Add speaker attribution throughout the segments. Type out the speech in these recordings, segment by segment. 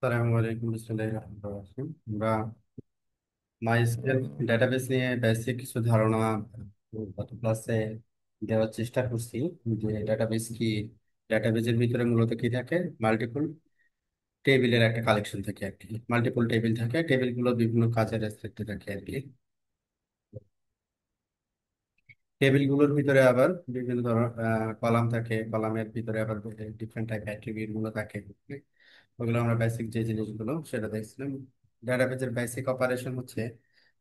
Speaker 1: আসসালামু আলাইকুম বিসমিল্লাহির রহমানির রহিম। আমরা মাইস্কুয়েল ডেটাবেস নিয়ে বেসিক কিছু ধারণা গত ক্লাসে দেওয়ার চেষ্টা করছি। যে ডেটাবেস কি, ডেটাবেসের ভিতরে মূলত কি থাকে, মাল্টিপল টেবিলের একটা কালেকশন থাকে আর কি। মাল্টিপল টেবিল থাকে, টেবিলগুলো বিভিন্ন কাজের রেসপেক্টে থাকে আর কি। টেবিলগুলোর ভিতরে আবার বিভিন্ন ধরনের কলাম থাকে, কলামের ভিতরে আবার ডিফারেন্ট টাইপ অ্যাট্রিবিউট গুলো থাকে। ওগুলো আমরা বেসিক যে জিনিসগুলো সেটা দেখছিলাম। ডাটাবেজের বেসিক অপারেশন হচ্ছে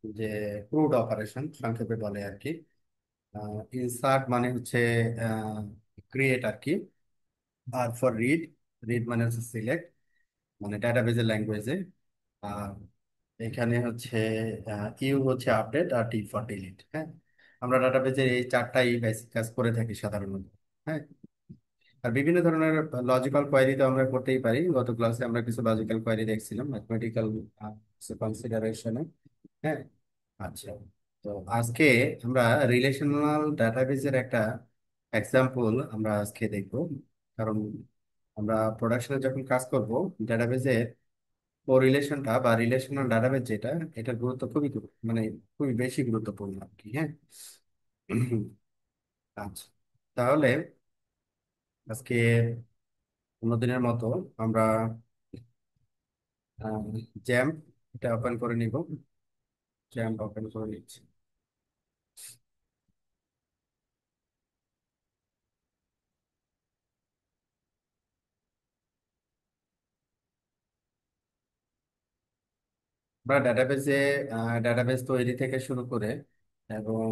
Speaker 1: যে ক্রুড অপারেশন সংক্ষেপে বলে আর কি। ইনসার্ট মানে হচ্ছে ক্রিয়েট আর কি। আর ফর রিড, রিড মানে হচ্ছে সিলেক্ট, মানে ডাটাবেজের ল্যাঙ্গুয়েজে। আর এখানে হচ্ছে ইউ হচ্ছে আপডেট, আর টি ফর ডিলিট। হ্যাঁ, আমরা ডাটাবেজের এই চারটাই বেসিক কাজ করে থাকি সাধারণত। হ্যাঁ, আর বিভিন্ন ধরনের লজিক্যাল কোয়েরি তো আমরা করতেই পারি। গত ক্লাসে আমরা কিছু লজিক্যাল কোয়েরি দেখছিলাম ম্যাথমেটিক্যাল কনসিডারেশনে। হ্যাঁ, আচ্ছা। তো আজকে আমরা রিলেশনাল ডাটাবেজের একটা এক্সাম্পল আমরা আজকে দেখব। কারণ আমরা প্রোডাকশনে যখন কাজ করব, ডাটাবেজের ও রিলেশনটা বা রিলেশনাল ডাটাবেজ যেটা, এটার গুরুত্ব মানে খুবই বেশি গুরুত্বপূর্ণ আর কি। হ্যাঁ, আচ্ছা। তাহলে আজকে অন্যদিনের মতো আমরা জ্যাম্প এটা ওপেন করে নিব। জ্যাম্প ওপেন করে নিচ্ছি। আমরা ডাটাবেজে ডাটাবেজ তৈরি থেকে শুরু করে এবং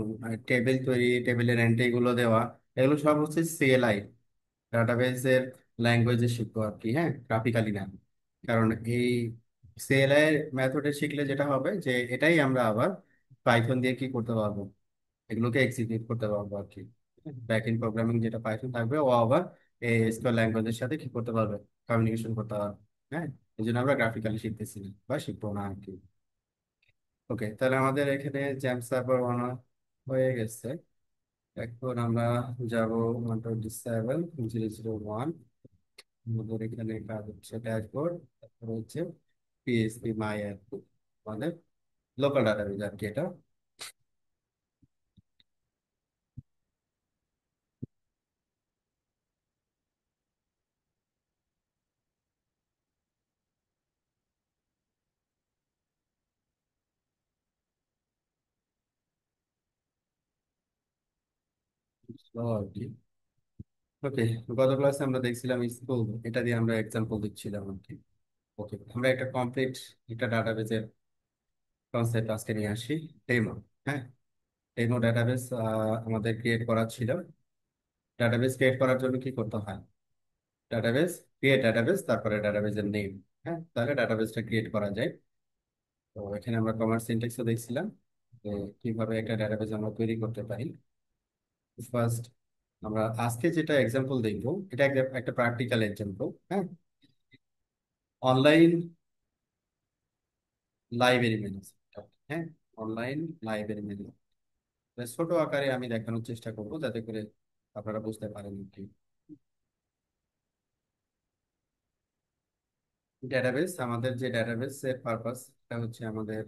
Speaker 1: টেবিল তৈরি, টেবিলের এন্ট্রি গুলো দেওয়া, এগুলো সব হচ্ছে সিএলআই ডাটাবেজের ল্যাঙ্গুয়েজে শিখবো আর কি। হ্যাঁ, গ্রাফিক্যালি না। কারণ এই সিএলআই মেথডে শিখলে যেটা হবে যে এটাই আমরা আবার পাইথন দিয়ে কি করতে পারবো, এগুলোকে এক্সিকিউট করতে পারবো আর কি। ব্যাক এন্ড প্রোগ্রামিং যেটা পাইথন থাকবে, ও আবার এই এসকিউএল ল্যাঙ্গুয়েজের সাথে কি করতে পারবে, কমিউনিকেশন করতে পারবে। হ্যাঁ, এই জন্য আমরা গ্রাফিক্যালি শিখতেছি না বা শিখবো না আর কি। ওকে, তাহলে আমাদের এখানে জ্যাম সার্ভার ওয়ান হয়ে গেছে। এখন আমরা যাব 127.0.0.1। আমাদের এখানে কাজ হচ্ছে ড্যাশবোর্ড, তারপরে হচ্ছে পিএসপি মাই অ্যাপ, মানে লোকাল ডাটাবেজ আর কি এটা। slow আর কি। ওকে, গত ক্লাসে আমরা দেখছিলাম স্কুল, এটা দিয়ে আমরা এক্সাম্পল দিচ্ছিলাম আর কি। ওকে, আমরা একটা কমপ্লিট একটা ডাটাবেজের কনসেপ্ট আজকে নিয়ে আসি, ডেমো। হ্যাঁ, ডেমো ডাটাবেজ আমাদের ক্রিয়েট করা ছিল। ডাটাবেজ ক্রিয়েট করার জন্য কি করতে হয়, ডাটাবেজ ক্রিয়েট ডাটাবেজ, তারপরে ডাটাবেজের নেম। হ্যাঁ, তাহলে ডাটাবেজটা ক্রিয়েট করা যায়। তো এখানে আমরা কমান্ড সিনট্যাক্সও দেখছিলাম যে কিভাবে একটা ডাটাবেজ আমরা তৈরি করতে পারি। ফার্স্ট আমরা আজকে যেটা এক্সাম্পল দেখবো, এটা একটা প্র্যাকটিক্যাল এক্সাম্পল। হ্যাঁ, অনলাইন লাইব্রেরি ম্যানেজমেন্ট। হ্যাঁ, অনলাইন লাইব্রেরি ম্যানেজমেন্ট ছোট আকারে আমি দেখানোর চেষ্টা করব যাতে করে আপনারা বুঝতে পারেন কি। ডেটাবেস, আমাদের যে ডেটাবেস এর পারপাস, এটা হচ্ছে আমাদের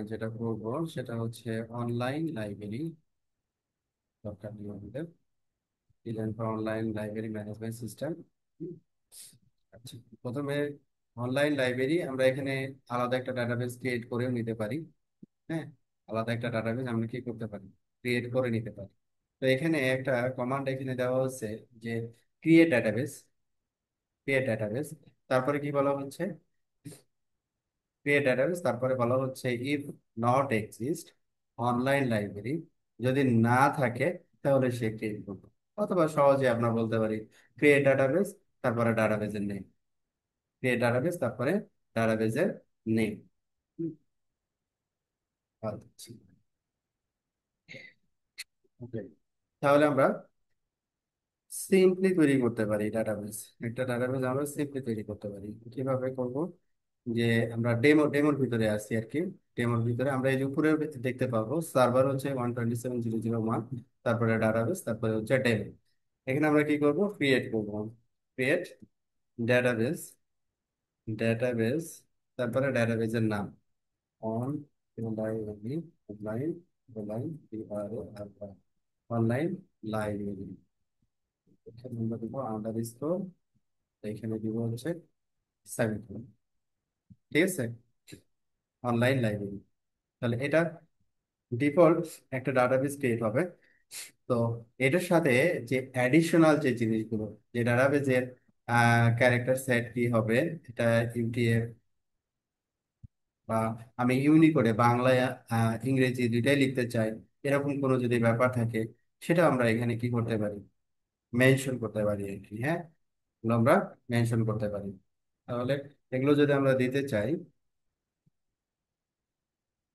Speaker 1: যেটা করব সেটা হচ্ছে অনলাইন লাইব্রেরি দরকার নেই আমাদের। Design for online library management system. আচ্ছা, প্রথমে অনলাইন লাইব্রেরি আমরা এখানে আলাদা একটা ডাটাবেস ক্রিয়েট করেও নিতে পারি। হ্যাঁ, আলাদা একটা ডাটাবেস আমরা কি করতে পারি, ক্রিয়েট করে নিতে পারি। তো এখানে একটা কমান্ড এখানে দেওয়া হচ্ছে যে ক্রিয়েট ডাটাবেস, ক্রিয়েট ডাটাবেস, তারপরে কি বলা হচ্ছে, ক্রিয়েট ডাটাবেস, তারপরে বলা হচ্ছে if not exist online library, যদি না থাকে তাহলে সে ক্রিয়েট করবে। অথবা সহজে আমরা বলতে পারি ক্রিয়েট ডাটাবেস, তারপরে ডাটাবেসের নেম, ক্রিয়েট ডাটাবেস তারপরে ডাটাবেসের নেম। আচ্ছা, ওকে, তাহলে আমরা সিম্পলি তৈরি করতে পারি ডাটাবেস। একটা ডাটাবেস আমরা সিম্পলি তৈরি করতে পারি। কিভাবে করব, যে আমরা ডেমোর ভিতরে আছি আর কি। ডেমোর ভিতরে আমরা এই যে উপরে দেখতে পাবো সার্ভার হচ্ছে 127.0.0.1, তারপরে ডাটাবেস, তারপরে হচ্ছে ডেমো। এখানে আমরা কি করব, ক্রিয়েট করব, ক্রিয়েট ডাটাবেস ডেটাবেজ, তারপরে ডেটাবেজের নাম on library, online, online, online library. এখানে আমরা দিব আন্ডারস্কোর, এখানে দিব হচ্ছে সেমিকোলন। ঠিক আছে, অনলাইন লাইব্রেরি। তাহলে এটা ডিফল্ট একটা ডাটাবেস ক্রিয়েট হবে। তো এটার সাথে যে অ্যাডিশনাল যে জিনিসগুলো, যে ডাটাবেজের ক্যারেক্টার সেট কি হবে, এটা ইউটিএফ বা আমি ইউনিকোডে বাংলায় ইংরেজি দুইটাই লিখতে চাই, এরকম কোনো যদি ব্যাপার থাকে, সেটা আমরা এখানে কি করতে পারি, মেনশন করতে পারি আর কি। হ্যাঁ, এগুলো আমরা মেনশন করতে পারি। তাহলে এগুলো যদি আমরা দিতে চাই,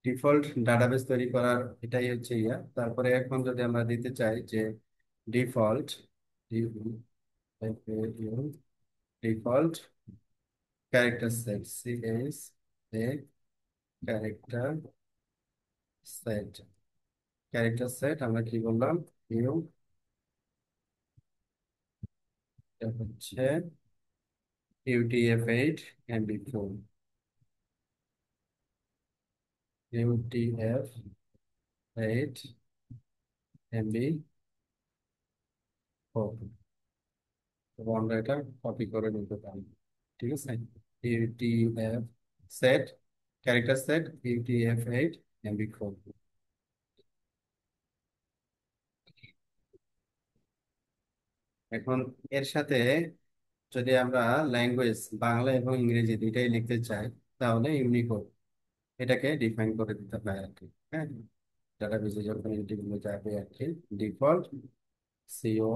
Speaker 1: ডিফল্ট ডাটাবেস তৈরি করার এটাই হচ্ছে ইয়া। তারপরে এখন যদি আমরা দিতে চাই যে default, default character set, CS a character set, character set আমরা কি বললাম, ইউ, এটা হচ্ছে UTF-8 MB4, UTF-8 MB4। তো আমরা এটা কপি করে নিতে পারি। ঠিক আছে, UTF set, character set UTF-8 MB4। এখন এর সাথে যদি আমরা ল্যাঙ্গুয়েজ বাংলা এবং ইংরেজি দুইটাই লিখতে চাই, তাহলে ইউনিকোড এটাকে ডিফাইন করে দিতে হয় আর কি। হ্যাঁ, ডাটাবেসে যখন এন্ট্রিগুলো যাবে আর কি, ডিফল্ট সিও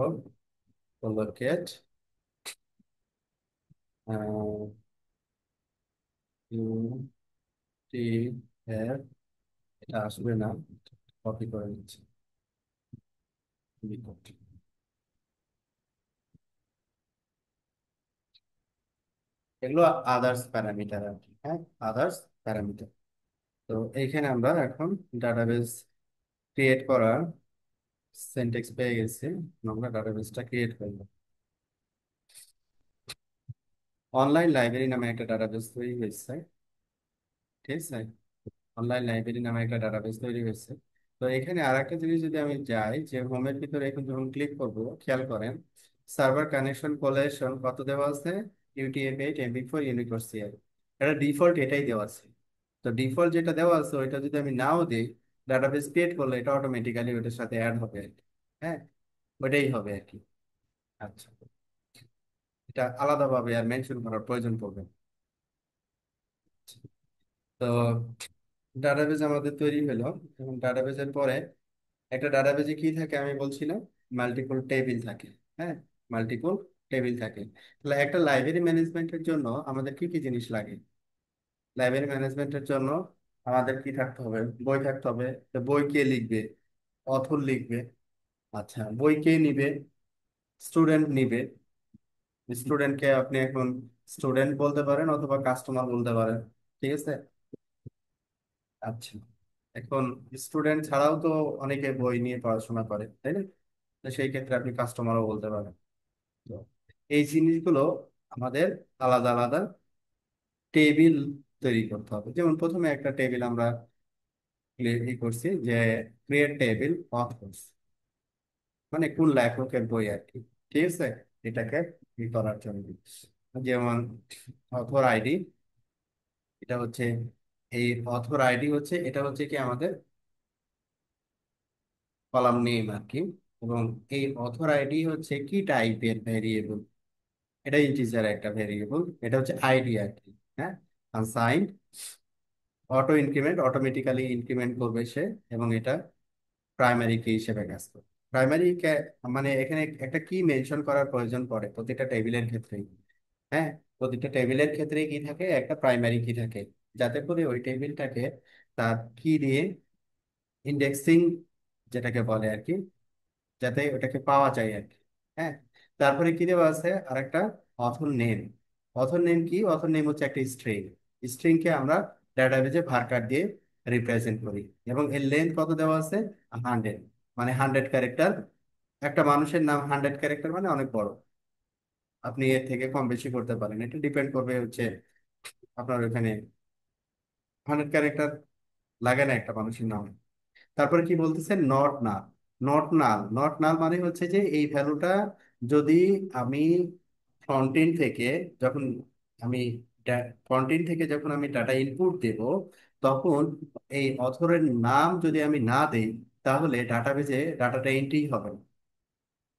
Speaker 1: লোকেট ইউটিএফ, এটা আসবে না, কপি করে নিচ্ছি, ইউনিকোড। এগুলো আদার্স প্যারামিটার আর কি। হ্যাঁ, আদার্স প্যারামিটার। তো এইখানে আমরা এখন ডাটাবেস ক্রিয়েট করার সিনট্যাক্স পেয়ে গেছি। আমরা ডাটাবেসটা ক্রিয়েট করবো। অনলাইন লাইব্রেরি নামে একটা ডাটাবেস তৈরি হয়েছে। ঠিক আছে, অনলাইন লাইব্রেরি নামে একটা ডাটাবেস তৈরি হয়েছে। তো এখানে আর একটা জিনিস যদি আমি যাই, যে হোমের ভিতরে এখন যখন ক্লিক করবো, খেয়াল করেন সার্ভার কানেকশন কোলেশন কত দেওয়া আছে, UTF-8 MB4 ইউনিকোড সিএল। এটা ডিফল্ট এটাই দেওয়া আছে। তো ডিফল্ট যেটা দেওয়া আছে ওইটা যদি আমি নাও দিই, ডাটাবেস ক্রিয়েট করলে এটা অটোমেটিক্যালি ওইটার সাথে অ্যাড হবে আর কি। হ্যাঁ, ওইটাই হবে আর কি। আচ্ছা, এটা আলাদাভাবে আর মেনশন করার প্রয়োজন পড়বে না। তো ডাটাবেজ আমাদের তৈরি হলো। এবং ডাটাবেজের পরে একটা ডাটাবেজে কি থাকে আমি বলছিলাম, মাল্টিপল টেবিল থাকে। হ্যাঁ, মাল্টিপল টেবিল থাকে। তাহলে একটা লাইব্রেরি ম্যানেজমেন্টের জন্য আমাদের কি কি জিনিস লাগে? লাইব্রেরি ম্যানেজমেন্টের জন্য আমাদের কি থাকতে হবে, বই থাকতে হবে। তো বই কে লিখবে? অথর লিখবে। আচ্ছা, বই কে নিবে? স্টুডেন্ট নিবে। স্টুডেন্টকে আপনি এখন স্টুডেন্ট বলতে পারেন অথবা কাস্টমার বলতে পারেন। ঠিক আছে। আচ্ছা, এখন স্টুডেন্ট ছাড়াও তো অনেকে বই নিয়ে পড়াশোনা করে, তাই না? তো সেই ক্ষেত্রে আপনি কাস্টমারও বলতে পারেন। তো এই জিনিসগুলো আমাদের আলাদা আলাদা টেবিল তৈরি করতে হবে। যেমন প্রথমে একটা টেবিল আমরা করছি যে ক্রিয়েট টেবিল অথর্স, মানে কোন লেখকের বই আর কি। ঠিক আছে, এটাকে করার জন্য যেমন অথর আইডি, এটা হচ্ছে এই অথর আইডি হচ্ছে, এটা হচ্ছে কি আমাদের কলাম নেম আর কি। এবং এই অথর আইডি হচ্ছে কি টাইপের ভেরিয়েবল, এটা ইন্টিজার একটা ভেরিয়েবল, এটা হচ্ছে আইডি আর কি। হ্যাঁ, unsigned, auto increment, automatically increment করবে সে। এবং এটা প্রাইমারি কি হিসেবে কাজ করবে। প্রাইমারি মানে এখানে একটা কি মেনশন করার প্রয়োজন পড়ে প্রতিটা টেবিলের ক্ষেত্রেই। হ্যাঁ, প্রতিটা টেবিলের ক্ষেত্রে কি থাকে, একটা প্রাইমারি কি থাকে, যাতে করে ওই টেবিলটাকে তার কি দিয়ে ইন্ডেক্সিং যেটাকে বলে আর কি, যাতে ওটাকে পাওয়া যায় আর কি। হ্যাঁ, তারপরে কি দেওয়া আছে আরেকটা, অথর নেম। অথর নেম কি, অথর নেম হচ্ছে একটা স্ট্রিং। স্ট্রিং কে আমরা ডাটাবেজে ভার্কার দিয়ে রিপ্রেজেন্ট করি। এবং এর লেন্থ কত দেওয়া আছে, 100, মানে 100 ক্যারেক্টার। একটা মানুষের নাম 100 ক্যারেক্টার মানে অনেক বড়। আপনি এর থেকে কম বেশি করতে পারেন, এটা ডিপেন্ড করবে হচ্ছে আপনার ওখানে 100 ক্যারেক্টার লাগে না একটা মানুষের নামে। তারপরে কি বলতেছে, নট নাল। নট নাল মানে হচ্ছে যে এই ভ্যালুটা যদি আমি ফ্রন্ট এন্ড থেকে যখন আমি ফ্রন্ট এন্ড থেকে যখন আমি ডাটা ইনপুট দেব, তখন এই অথরের নাম যদি আমি না দেই, তাহলে ডাটাবেজে ডাটাটা এন্ট্রি হবে না।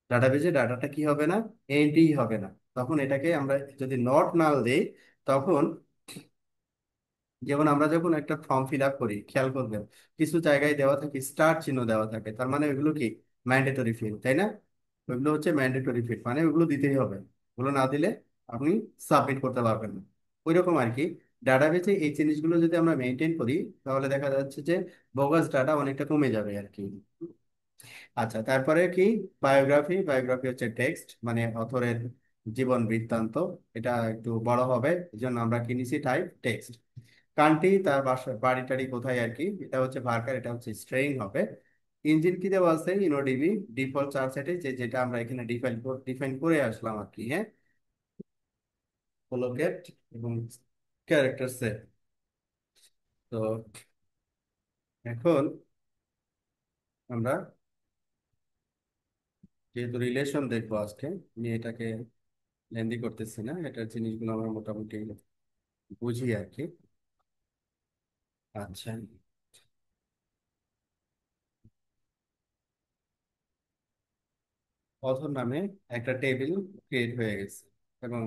Speaker 1: ডাটাবেজে ডাটাটা কি হবে না, এন্ট্রি হবে না। তখন এটাকে আমরা যদি নট নাল দেই, তখন যেমন আমরা যখন একটা ফর্ম ফিল আপ করি, খেয়াল করবেন কিছু জায়গায় দেওয়া থাকে স্টার চিহ্ন দেওয়া থাকে, তার মানে ওইগুলো কি ম্যান্ডেটরি ফিল্ড, তাই না? ওইগুলো হচ্ছে ম্যান্ডেটরি ফিল্ড, মানে ওগুলো দিতেই হবে। ওগুলো না দিলে আপনি সাবমিট করতে পারবেন না। ওই রকম আর কি, ডাটাবেজে এই জিনিসগুলো যদি আমরা মেনটেন করি, তাহলে দেখা যাচ্ছে যে বোগাস ডাটা অনেকটা কমে যাবে আর কি। আচ্ছা, তারপরে কি, বায়োগ্রাফি হচ্ছে টেক্সট, মানে অথরের জীবন বৃত্তান্ত। এটা একটু বড় হবে, এই জন্য আমরা কি নিছি, টাইপ টেক্সট। কান্ট্রি, তার বাসা বাড়ি টাড়ি কোথায় আর কি, এটা হচ্ছে ভার্কার, এটা হচ্ছে স্ট্রিং হবে। ইঞ্জিন কি দেওয়া আছে, ইনোডিবি, ডিফল্ট চার সেটে, যেটা আমরা এখানে ডিফাইন ডিফাইন করে আসলাম আর কি, হ্যাঁ। কোলোকেট এবং ক্যারেক্টার সেট। তো এখন আমরা যেহেতু রিলেশন দেখবো আজকে, আমি এটাকে লেন্দি করতেছি না, এটার জিনিসগুলো আমরা মোটামুটি বুঝি আর কি। আচ্ছা, অথর নামে একটা টেবিল ক্রিয়েট হয়ে গেছে, এবং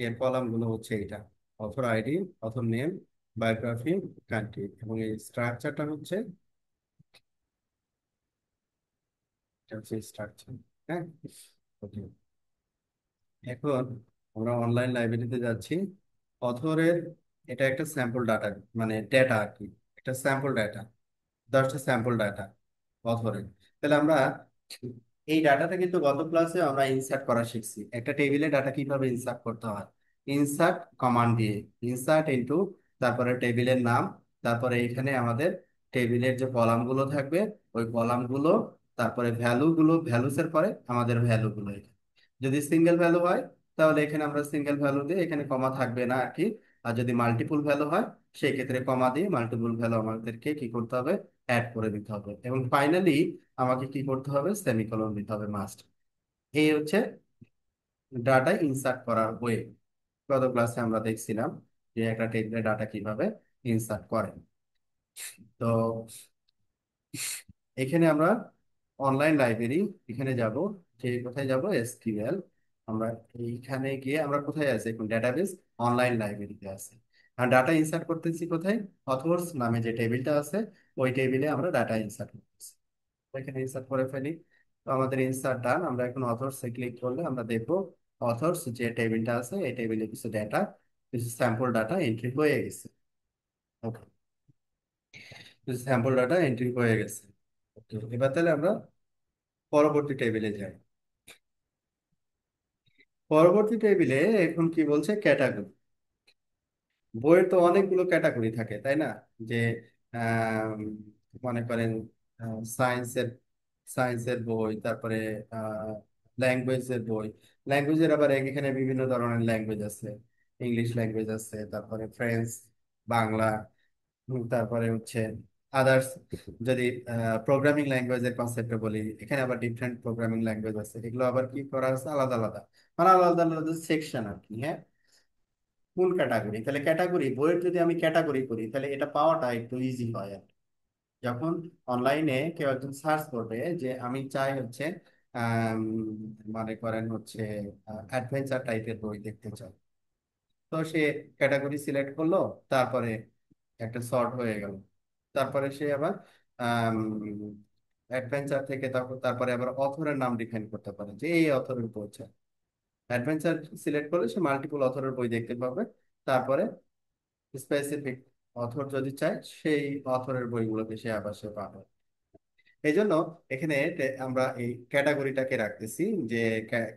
Speaker 1: এর কলাম গুলো হচ্ছে এটা: author ID, author name, biography, country, এবং এই স্ট্রাকচারটা হচ্ছে, এটা হচ্ছে স্ট্রাকচার। হ্যাঁ, ওকে। এখন আমরা অনলাইন লাইব্রেরিতে যাচ্ছি। অথরের এটা একটা স্যাম্পল ডাটা, মানে ডেটা আর কি, একটা স্যাম্পল ডাটা, 10টা স্যাম্পল ডাটা অথরের। তাহলে আমরা এই ডাটাটা কিন্তু গত ক্লাসে আমরা ইনসার্ট করা শিখছি, একটা টেবিলে ডাটা কিভাবে ইনসার্ট করতে হয়। ইনসার্ট কমান্ড দিয়ে, ইনসার্ট ইনটু, তারপরে টেবিলের নাম, তারপরে এখানে আমাদের টেবিলের যে কলামগুলো থাকবে, ওই কলামগুলো, তারপরে ভ্যালুগুলো, ভ্যালুসের পরে আমাদের ভ্যালুগুলো এখানে। যদি সিঙ্গেল ভ্যালু হয়, তাহলে এখানে আমরা সিঙ্গেল ভ্যালু দিয়ে, এখানে কমা থাকবে না আর কি। আর যদি মাল্টিপুল ভ্যালু হয়, সেই ক্ষেত্রে কমা দিয়ে মাল্টিপুল ভ্যালু আমাদেরকে কি করতে হবে, অ্যাড করে দিতে হবে। এবং ফাইনালি আমাকে কি করতে হবে, সেমিকোলন দিতে হবে মাস্ট। এই হচ্ছে ডাটা ইনসার্ট করার ওয়ে। গত ক্লাসে আমরা দেখছিলাম যে একটা টেবিলে ডাটা কিভাবে ইনসার্ট করে। তো এখানে আমরা অনলাইন লাইব্রেরি, এখানে যাব, যে কোথায় যাব, এসকিউএল। আমরা এইখানে গিয়ে আমরা কোথায় আছি এখন, ডেটাবেস অনলাইন লাইব্রেরিতে আছে। আর ডাটা ইনসার্ট করতেছি কোথায়, অথর্স নামে যে টেবিলটা আছে, ওই টেবিলে আমরা ডাটা ইনসার্ট করতেছি। এখানে ইনসার্ট করে ফেলি। তো আমাদের ইনসার্ট ডান। আমরা এখন অথর্স এ ক্লিক করলে আমরা দেখবো অথর্স যে টেবিলটা আছে, এই টেবিলে কিছু ডাটা, কিছু স্যাম্পল ডাটা এন্ট্রি হয়ে গেছে। ওকে, কিছু স্যাম্পল ডাটা এন্ট্রি হয়ে গেছে। ওকে, এবার তাহলে আমরা পরবর্তী টেবিলে যাই। পরবর্তী টেবিলে এখন কি বলছে, ক্যাটাগরি। বইয়ের তো অনেকগুলো ক্যাটাগরি থাকে, তাই না? যে আম, মনে করেন সায়েন্সের সায়েন্সের বই, তারপরে ল্যাঙ্গুয়েজের বই। ল্যাঙ্গুয়েজের আবার এখানে বিভিন্ন ধরনের ল্যাঙ্গুয়েজ আছে, ইংলিশ ল্যাঙ্গুয়েজ আছে, তারপরে ফ্রেঞ্চ, বাংলা, তারপরে হচ্ছে আদার্স। যদি প্রোগ্রামিং ল্যাঙ্গুয়েজের কনসেপ্টে বলি, এখানে আবার ডিফারেন্ট প্রোগ্রামিং ল্যাঙ্গুয়েজ আছে, এগুলো আবার কি করা আছে, আলাদা আলাদা, মানে আলাদা আলাদা সেকশন আর কি, হ্যাঁ। কোন ক্যাটাগরি, তাহলে ক্যাটাগরি বইয়ের যদি আমি ক্যাটাগরি করি, তাহলে এটা পাওয়াটা একটু ইজি হয় আর কি। যখন অনলাইনে কেউ একজন সার্চ করবে যে আমি চাই হচ্ছে আম, মনে করেন হচ্ছে অ্যাডভেঞ্চার টাইপের বই দেখতে চাই, তো সে ক্যাটাগরি সিলেক্ট করলো, তারপরে একটা সর্ট হয়ে গেল। তারপরে সে আবার অ্যাডভেঞ্চার থেকে, তারপরে আবার অথরের নাম ডিফাইন করতে পারে যে এই অথরের বই চাই। অ্যাডভেঞ্চার সিলেক্ট করলে সে মাল্টিপল অথরের বই দেখতে পাবে। তারপরে স্পেসিফিক অথর যদি চায়, সেই অথরের বইগুলোকে সে আবার সে পাবে। এই জন্য এখানে আমরা এই ক্যাটাগরিটাকে রাখতেছি, যে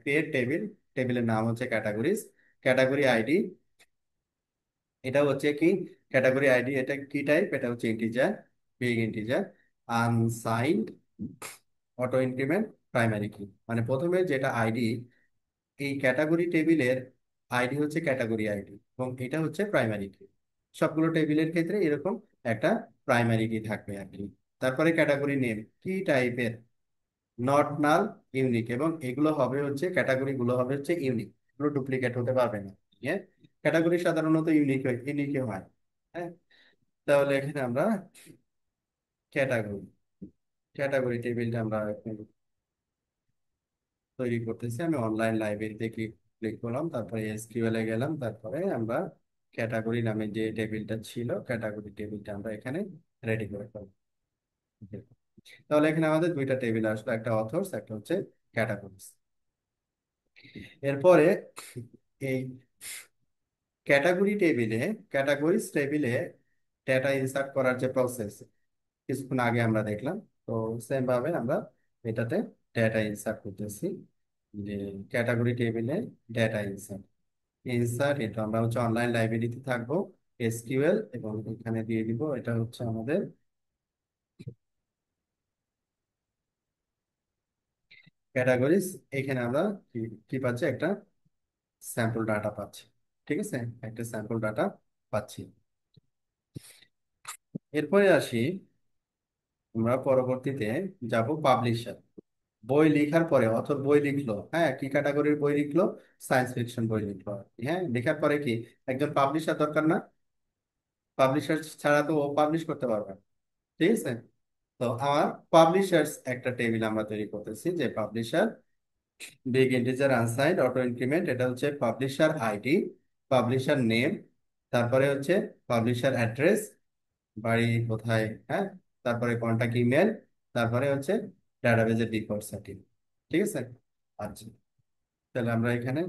Speaker 1: ক্রিয়েট টেবিল, টেবিলের নাম হচ্ছে ক্যাটাগরিজ। ক্যাটাগরি আইডি, এটা হচ্ছে কি, ক্যাটাগরি আইডি এটা কি টাইপ, এটা হচ্ছে integer, big integer, unsigned, auto increment, primary কি। মানে প্রথমে যেটা আইডি, এই ক্যাটাগরি টেবিলের আইডি হচ্ছে ক্যাটাগরি আইডি, এবং এটা হচ্ছে প্রাইমারি কি। সবগুলো টেবিলের ক্ষেত্রে এরকম একটা প্রাইমারি কি থাকবে আর কি। তারপরে ক্যাটাগরি নেম কি টাইপের, নট নাল, ইউনিক, এবং এগুলো হবে হচ্ছে ক্যাটাগরি গুলো হবে হচ্ছে ইউনিক, এগুলো ডুপ্লিকেট হতে পারবে না। হ্যাঁ, ক্যাটাগরি সাধারণত ইউনিক হয়। হ্যাঁ, তাহলে এখানে আমরা ক্যাটাগরি ক্যাটাগরি টেবিলটা আমরা এখন তৈরি করতেছি। আমি অনলাইন লাইব্রেরিতে ক্লিক করলাম, তারপরে এসকিউএল এ গেলাম, তারপরে আমরা ক্যাটাগরি নামে যে টেবিলটা ছিল ক্যাটাগরি টেবিলটা আমরা এখানে রেডি করে ফেললাম। তাহলে এখানে আমাদের দুইটা টেবিল আসলো, একটা অথর্স, একটা হচ্ছে ক্যাটাগরিজ। এরপরে এই ক্যাটাগরিজ টেবিলে ডেটা ইনসার্ট করার যে প্রসেস কিছুক্ষণ আগে আমরা দেখলাম, তো সেম ভাবে আমরা এটাতে ডেটা ইনসার্ট করতেছি। যে ক্যাটাগরি টেবিলে ডেটা ইনসার্ট ইনসার্ট এটা আমরা হচ্ছে অনলাইন লাইব্রেরিতে থাকবো, এসকিউএল, এবং এখানে দিয়ে দিব এটা হচ্ছে আমাদের ক্যাটাগরিজ। এখানে আমরা কি কি পাচ্ছি, একটা স্যাম্পল ডাটা পাচ্ছি। ঠিক আছে, একটা স্যাম্পল ডাটা পাচ্ছি। এরপরে আসি, আমরা পরবর্তীতে যাব পাবলিশার। বই লেখার পরে অথর বই লিখলো, হ্যাঁ, কি ক্যাটাগরির বই লিখলো, সায়েন্স ফিকশন বই লিখলো। হ্যাঁ, লেখার পরে কি একজন পাবলিশার দরকার না? পাবলিশার ছাড়া তো ও পাবলিশ করতে পারবে না। ঠিক আছে, তো আমার পাবলিশার্স একটা টেবিল আমরা তৈরি করতেছি, যে publisher big integer unsigned auto increment, এটা হচ্ছে পাবলিশার আইডি, পাবলিশার নেম, তারপরে হচ্ছে পাবলিশার অ্যাড্রেস, বাড়ি কোথায়, হ্যাঁ, তারপরে কন্টাক্ট ইমেল, তারপরে হচ্ছে ডাটাবেজের ডিফল্ট সেটিং। ঠিক আছে, আচ্ছা, তাহলে আমরা এখানে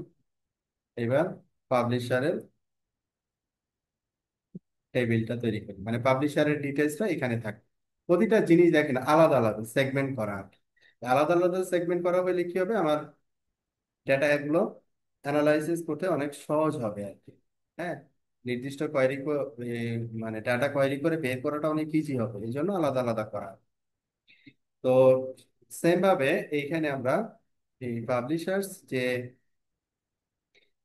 Speaker 1: এবার পাবলিশারের টেবিলটা তৈরি করি, মানে পাবলিশারের ডিটেলসটা এখানে থাকে। প্রতিটা জিনিস দেখেন আলাদা আলাদা সেগমেন্ট করা আছে। আলাদা আলাদা সেগমেন্ট করা হলে কি হবে, আমার ডেটা এগুলো অ্যানালাইসিস করতে অনেক সহজ হবে আর কি। হ্যাঁ, নির্দিষ্ট মানে ডাটা কোয়েরি করে বের করাটা অনেক ইজি হবে, এই জন্য আলাদা আলাদা করা। তো সেম ভাবে এইখানে আমরা এই পাবলিশার্স যে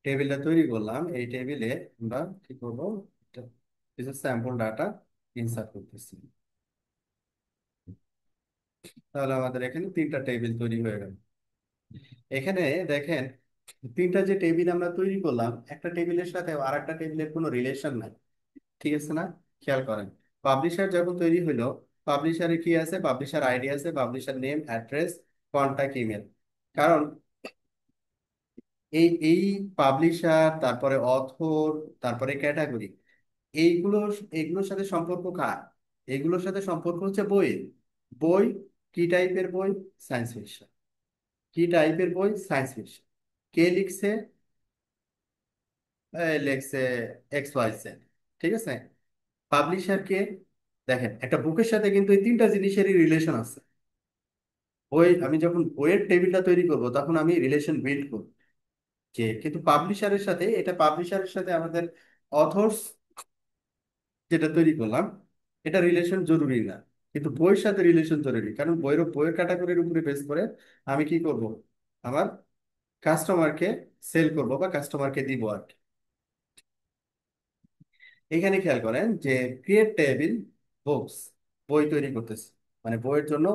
Speaker 1: টেবিলটা তৈরি করলাম, এই টেবিলে আমরা কি করবো, এটা কিছু স্যাম্পল ডাটা ইনসার্ট করতেছি। তাহলে আমাদের এখানে তিনটা টেবিল তৈরি হয়ে গেল। এখানে দেখেন, তিনটা যে টেবিল আমরা তৈরি করলাম, একটা টেবিলের সাথে আর একটা টেবিলের কোনো রিলেশন নাই। ঠিক আছে না? খেয়াল করেন, পাবলিশার যখন তৈরি হলো, পাবলিশারে কি আছে, পাবলিশার আইডি আছে, publisher name, address, contact email. কারণ এই পাবলিশার, তারপরে অথর, তারপরে ক্যাটাগরি, এইগুলো এগুলোর সাথে সম্পর্ক কার? এগুলোর সাথে সম্পর্ক হচ্ছে বইয়ের। বই কি টাইপের বই? Science fiction. কি টাইপের বই? Science fiction. কে লিখছে? লেখছে এক্স ওয়াই জেড। ঠিক আছে, পাবলিশার কে? দেখেন, একটা বুকের সাথে কিন্তু এই তিনটা জিনিসেরই রিলেশন আছে। বই, আমি যখন বইয়ের টেবিলটা তৈরি করব তখন আমি রিলেশন বিল্ড করব, যে কিন্তু পাবলিশারের সাথে, এটা পাবলিশারের সাথে আমাদের অথর্স যেটা তৈরি করলাম, এটা রিলেশন জরুরি না। কিন্তু বইয়ের সাথে রিলেশন জরুরি, কারণ বইয়ের ক্যাটাগরির উপরে বেস করে আমি কি করব, আমার কাস্টমারকে সেল করব বা কাস্টমারকে দিব আর কি। এখানে খেয়াল করেন যে ক্রিয়েট টেবিল বুকস, বই তৈরি করতেছি, মানে বইয়ের জন্য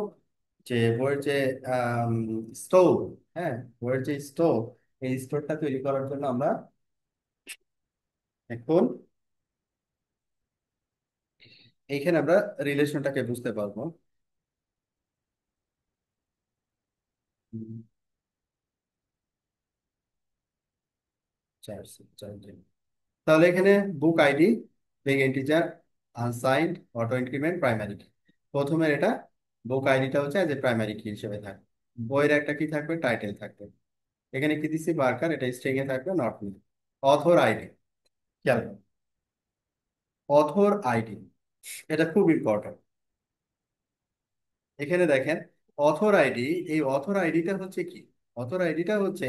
Speaker 1: যে বইয়ের যে স্টোর, হ্যাঁ, বইয়ের যে স্টোর, এই স্টোরটা তৈরি করার জন্য আমরা এখন এইখানে আমরা রিলেশনটাকে বুঝতে পারবো। হুম, চার চার দিন। তাহলে এখানে বুক ID, big integer, unsigned, auto increment, primary কি। প্রথমে এটা বুক আইডিটা হচ্ছে যে প্রাইমারি কি হিসেবে থাকবে, বইয়ের একটা কি থাকবে, টাইটেল থাকবে। এখানে কি দিচ্ছি, বার্কার, এটা স্ট্রিং এ থাকবে, নট মি। অথর আইডি, খেয়াল করুন, অথর আইডি এটা খুব ইম্পর্টেন্ট। এখানে দেখেন অথর আইডি, এই অথর আইডিটা হচ্ছে কি, অথর আইডিটা হচ্ছে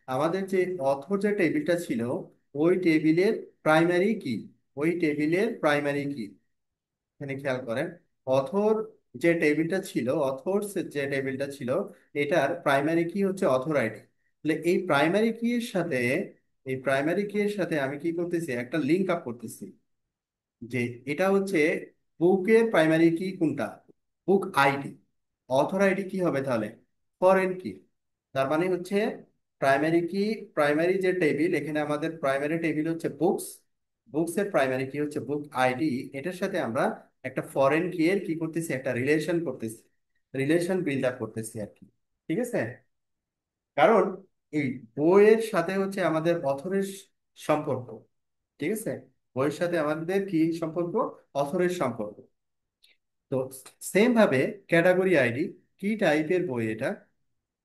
Speaker 1: আমাদের যে অথর যে টেবিলটা ছিল, ওই টেবিলের প্রাইমারি কি, ওই টেবিলের প্রাইমারি কি। এখানে খেয়াল করেন, অথর যে টেবিলটা ছিল, অথর্স যে টেবিলটা ছিল, এটার প্রাইমারি কি হচ্ছে অথর আইডি। তাহলে এই প্রাইমারি কি এর সাথে, এই প্রাইমারি কি এর সাথে আমি কি করতেছি, একটা লিঙ্ক আপ করতেছি। যে এটা হচ্ছে বুকের প্রাইমারি কি কোনটা, বুক আইডি। অথর আইডি কি হবে তাহলে, ফরেন কি। তার মানে হচ্ছে প্রাইমারি কি, প্রাইমারি যে টেবিল, এখানে আমাদের প্রাইমারি টেবিল হচ্ছে বুকস, বুকস এর প্রাইমারি কি হচ্ছে বুক আইডি। এটার সাথে আমরা একটা ফরেন কি এর কি করতেছি, একটা রিলেশন করতেছি, রিলেশন বিল্ড আপ করতেছি আর কি। ঠিক আছে, কারণ এই বইয়ের সাথে হচ্ছে আমাদের অথরের সম্পর্ক। ঠিক আছে, বইয়ের সাথে আমাদের কি সম্পর্ক, অথরের সম্পর্ক। তো সেম ভাবে ক্যাটাগরি আইডি, কি টাইপের বই এটা,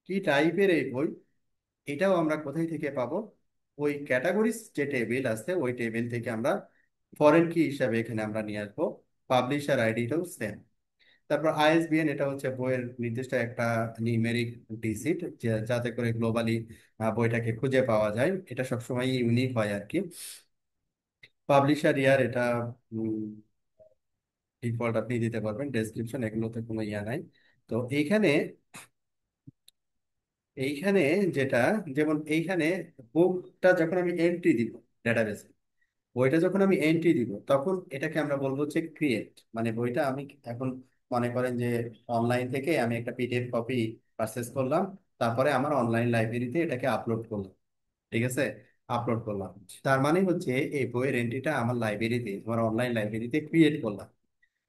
Speaker 1: কি টাইপের এই বই, এটাও আমরা কোথায় থেকে পাবো, ওই ক্যাটাগরিজ যে টেবিল আছে ওই টেবিল থেকে আমরা ফরেন কি হিসাবে এখানে আমরা নিয়ে আসবো। পাবলিশার আইডিটাও সেম। তারপর আইএসবিএন, এটা হচ্ছে বইয়ের নির্দিষ্ট একটা নিউমেরিক ডিজিট, যাতে করে গ্লোবালি বইটাকে খুঁজে পাওয়া যায়, এটা সবসময় ইউনিক হয় আর কি। পাবলিশার ইয়ার, এটা ডিফল্ট আপনি দিতে পারবেন, ডেসক্রিপশন এগুলোতে কোনো ইয়া নাই। তো এইখানে, এইখানে যেটা, যেমন এইখানে বুকটা যখন আমি এন্ট্রি দিব ডেটাবেসে, বইটা যখন আমি এন্ট্রি দিব তখন এটাকে আমরা বলবো হচ্ছে ক্রিয়েট। মানে বইটা আমি এখন মনে করেন যে অনলাইন থেকে আমি একটা পিডিএফ কপি পারচেস করলাম, তারপরে আমার অনলাইন লাইব্রেরিতে এটাকে আপলোড করলাম। ঠিক আছে, আপলোড করলাম, তার মানে হচ্ছে এই বইয়ের এন্ট্রিটা আমার লাইব্রেরিতে, আমার অনলাইন লাইব্রেরিতে ক্রিয়েট করলাম।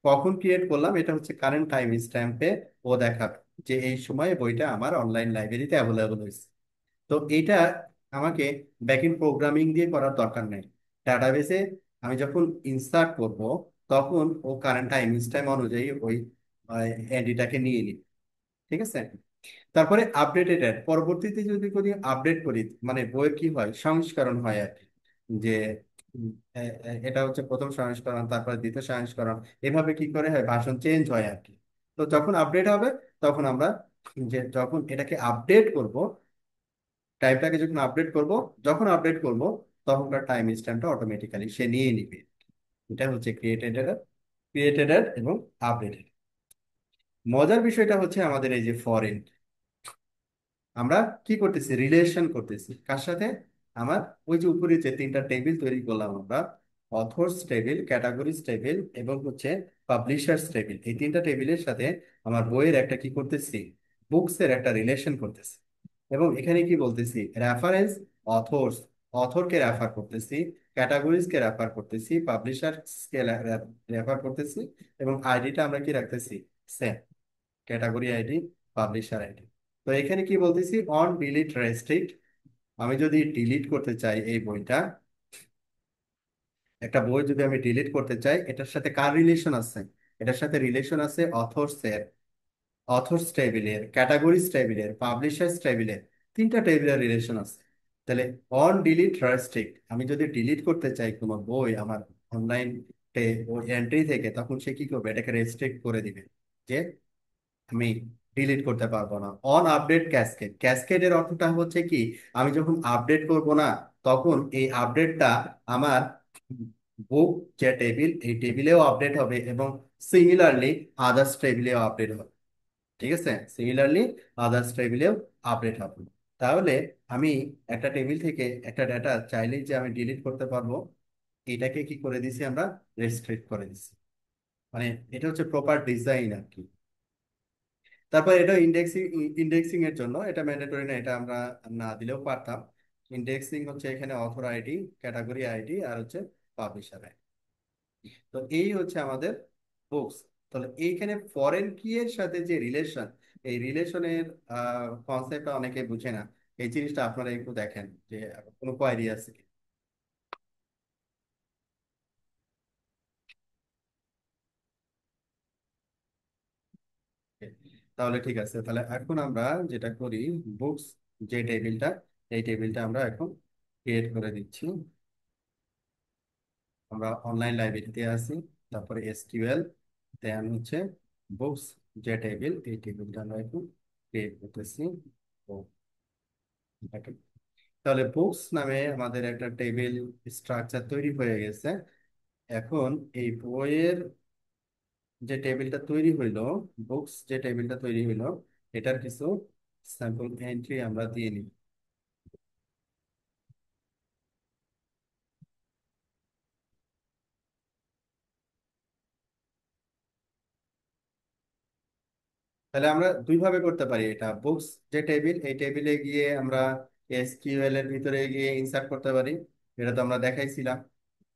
Speaker 1: কখন ক্রিয়েট করলাম, এটা হচ্ছে কারেন্ট টাইম স্ট্যাম্পে ও দেখাবে যে এই সময়ে বইটা আমার অনলাইন লাইব্রেরিতে অ্যাভেলেবল হয়েছে। তো এইটা আমাকে ব্যাকএন্ড প্রোগ্রামিং দিয়ে করার দরকার নেই। ডাটাবেসে আমি যখন ইনসার্ট করব তখন ও কারেন্ট টাইম টাইম অনুযায়ী ওই এন্ট্রিটাকে নিয়ে নিই। ঠিক আছে, তারপরে আপডেটেড অ্যাড, পরবর্তীতে যদি করি আপডেট করি, মানে বইয়ের কি হয় সংস্করণ হয় আর কি। যে এটা হচ্ছে প্রথম সংস্করণ, তারপরে দ্বিতীয় সংস্করণ, এভাবে কি করে হয় ভার্সন চেঞ্জ হয় আর কি। তো যখন আপডেট হবে তখন আমরা, যে যখন এটাকে আপডেট করব, টাইমটাকে যখন আপডেট করব, যখন আপডেট করব তখনকার টাইম স্ট্যাম্পটা অটোমেটিক্যালি সে নিয়ে নিবে। এটা হচ্ছে ক্রিয়েটেড এরর, ক্রিয়েটেড এবং আপডেটেড। মজার বিষয়টা হচ্ছে আমাদের এই যে ফরেন, আমরা কি করতেছি, রিলেশন করতেছি কার সাথে, আমার ওই যে উপরে যে তিনটা টেবিল তৈরি করলাম আমরা, অথর্স টেবিল, ক্যাটাগরিজ টেবিল এবং হচ্ছে পাবলিশার্স টেবিল, এই তিনটা টেবিলের সাথে আমার বইয়ের একটা কি করতেছি, বুকস এর একটা রিলেশন করতেছি। এবং এখানে কি বলতেছি, রেফারেন্স, অথর্স, অথরকে রেফার করতেছি, ক্যাটাগরিজ কে রেফার করতেছি, পাবলিশার্স কে রেফার করতেছি, এবং আইডিটা আমরা কি রাখতেছি, same, category ID, publisher ID. তো এখানে কি বলতেছি, অন ডিলিট রেস্ট্রিক্ট, আমি যদি ডিলিট করতে চাই এই বইটা, একটা বই যদি আমি ডিলিট করতে চাই, এটার সাথে কার রিলেশন আছে, এটার সাথে রিলেশন আছে অথর্স এর, অথর্স টেবিলের, ক্যাটাগরিজ টেবিলের, পাবলিশার্স টেবিলের, তিনটা টেবিলের রিলেশন আছে। তাহলে অন ডিলিট রেস্ট্রিক্ট, আমি যদি ডিলিট করতে চাই কোনো বই আমার অনলাইন এন্ট্রি থেকে, তখন সে কি করবে, এটাকে রেস্ট্রিক্ট করে দিবে, যে আমি ডিলিট করতে পারবো না। অন আপডেট ক্যাসকেড, ক্যাসকেডের অর্থটা হচ্ছে কি, আমি যখন আপডেট করব না, তখন এই আপডেটটা আমার বুক যে টেবিল, এই টেবিলেও আপডেট হবে এবং সিমিলারলি আদার্স টেবিলেও আপডেট হবে। ঠিক আছে, সিমিলারলি আদার্স টেবিলেও আপডেট হবে। তাহলে আমি একটা টেবিল থেকে একটা ডাটা চাইলেই যে আমি ডিলিট করতে পারবো, এটাকে কি করে দিছি আমরা, রেস্ট্রিক্ট করে দিছি। মানে এটা হচ্ছে প্রপার ডিজাইন আর কি। তারপর এটা ইন্ডেক্সিং, ইন্ডেক্সিং এর জন্য এটা ম্যান্ডেটরি না, এটা আমরা না দিলেও পারতাম। ইন্ডেক্সিং হচ্ছে এখানে অথর আইডি, ক্যাটাগরি আইডি আর হচ্ছে পাবলিশার আইডি। তো এই হচ্ছে আমাদের বুকস। তাহলে এইখানে ফরেন কি এর সাথে যে রিলেশন, এই রিলেশনের কনসেপ্টটা অনেকে বুঝে না। এই জিনিসটা আপনারা একটু দেখেন যে কোনো কোয়ারি আছে কি। তাহলে ঠিক আছে, তাহলে এখন আমরা যেটা করি, বুকস যে টেবিলটা, এই টেবিলটা আমরা এখন ক্রিয়েট করে দিচ্ছি। আমরা অনলাইন লাইব্রেরিতে আছি, তারপরে এসকিউএল, দেন হচ্ছে বুকস যে টেবিল, এই টেবিলটা আমরা এখন ক্রিয়েট করতেছি। তো এটাকে, তাহলে বুকস নামে আমাদের একটা টেবিল স্ট্রাকচার তৈরি হয়ে গেছে। এখন এই বইয়ের যে টেবিলটা তৈরি হইলো, বুকস যে টেবিলটা তৈরি হইলো, এটার কিছু স্যাম্পল এন্ট্রি আমরা দিয়ে নিই। তাহলে আমরা দুই ভাবে করতে পারি এটা। বুকস যে টেবিল, এই টেবিলে গিয়ে আমরা এসকিউএল এর ভিতরে গিয়ে ইনসার্ট করতে পারি, এটা তো আমরা দেখাইছিলাম।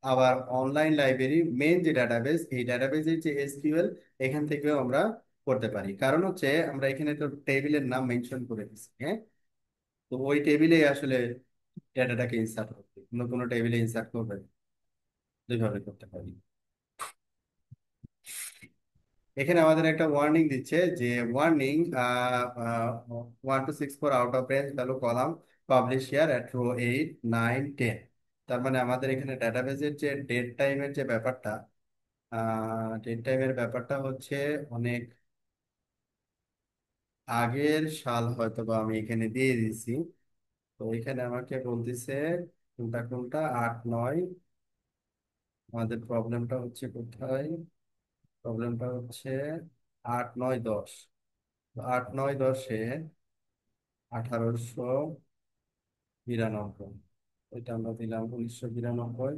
Speaker 1: আবার অনলাইন লাইব্রেরি মেইন যে ডাটাবেস, এই ডাটাবেসের যে এসকিউএল, এখান থেকেও আমরা করতে পারি। কারণ হচ্ছে আমরা এখানে তো টেবিলের নাম মেনশন করে দিচ্ছি, হ্যাঁ। তো ওই টেবিলে আসলে ডাটাটাকে ইনসার্ট করতে, অন্য কোনো টেবিলে ইনসার্ট করবে না। দুইভাবে করতে পারি। এখানে আমাদের একটা ওয়ার্নিং দিচ্ছে যে warning 1264 out of range value column publish here at row 8 9 10। তার মানে আমাদের এখানে ডাটাবেজের যে ডেট টাইমের যে ব্যাপারটা, ডেট টাইমের ব্যাপারটা হচ্ছে অনেক আগের সাল হয়তো বা আমি এখানে দিয়ে দিছি। তো এখানে আমাকে বলতেছে কোনটা কোনটা 8 9। আমাদের প্রবলেমটা হচ্ছে কোথায়? প্রবলেমটা হচ্ছে 8 9 10। 8 9 10-এ 1892। এটা আমরা দিলাম 1992।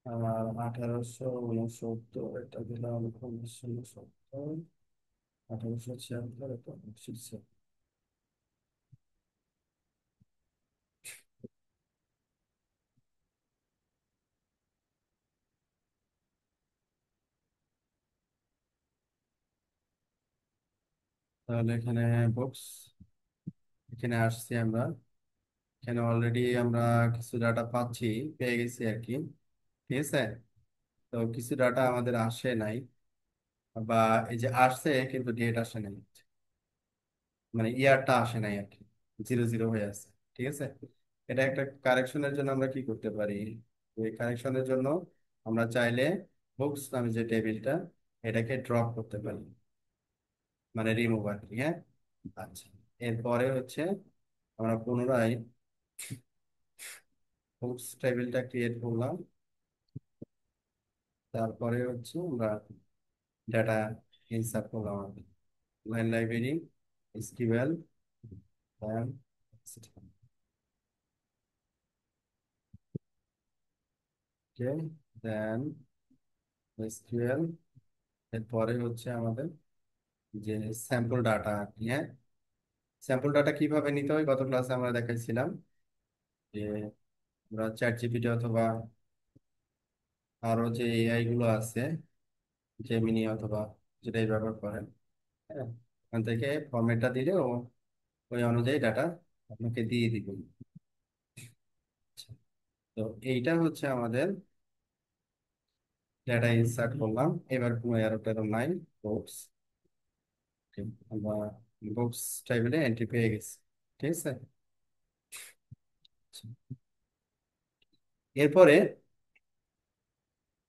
Speaker 1: আর 1869 এটা দিলাম 1969। 1876 এটা 1976। তাহলে এখানে বুকস, এখানে আসছি আমরা। এখানে অলরেডি আমরা কিছু ডাটা পাচ্ছি, পেয়ে গেছি আর কি। ঠিক আছে। তো কিছু ডাটা আমাদের আসে নাই, বা এই যে আসছে কিন্তু ডেট আসে নাই, মানে ইয়ারটা আসে নাই আর কি, 00 হয়ে আছে। ঠিক আছে। এটা একটা কারেকশনের জন্য আমরা কি করতে পারি? এই কারেকশনের জন্য আমরা চাইলে বুকস নামে যে টেবিলটা, এটাকে ড্রপ করতে পারি, মানে রিমুভ আর কি, হ্যাঁ। আচ্ছা, এরপরে হচ্ছে আমরা পুনরায় বুকস টেবিলটা ক্রিয়েট করলাম। তারপরে হচ্ছে আমরা ডাটা ইনসার্ট করলাম আর কি। লাইন লাইব্রেরি এসকিউএল ওকে, দেন এসকিউএল। এরপরে হচ্ছে আমাদের যে স্যাম্পল ডাটা, হ্যাঁ। স্যাম্পল ডাটা কিভাবে নিতে হয় গত ক্লাসে আমরা দেখাইছিলাম, যে আমরা চ্যাট জিপিটি অথবা আরো যে এআই গুলো আছে, জেমিনি অথবা যেটাই ব্যবহার করেন, হ্যাঁ, ওখান থেকে ফরম্যাটটা দিলে ও ওই অনুযায়ী ডাটা আপনাকে দিয়ে দিবে। আচ্ছা, তো এইটা হচ্ছে আমাদের ডাটা ইনসার্ট করলাম। এবার কোনো এরর টেরর নাই। বুকস, আমরা বুকস টেবিলে এন্ট্রি পেয়ে গেছি। ঠিক আছে। আচ্ছা, এরপরে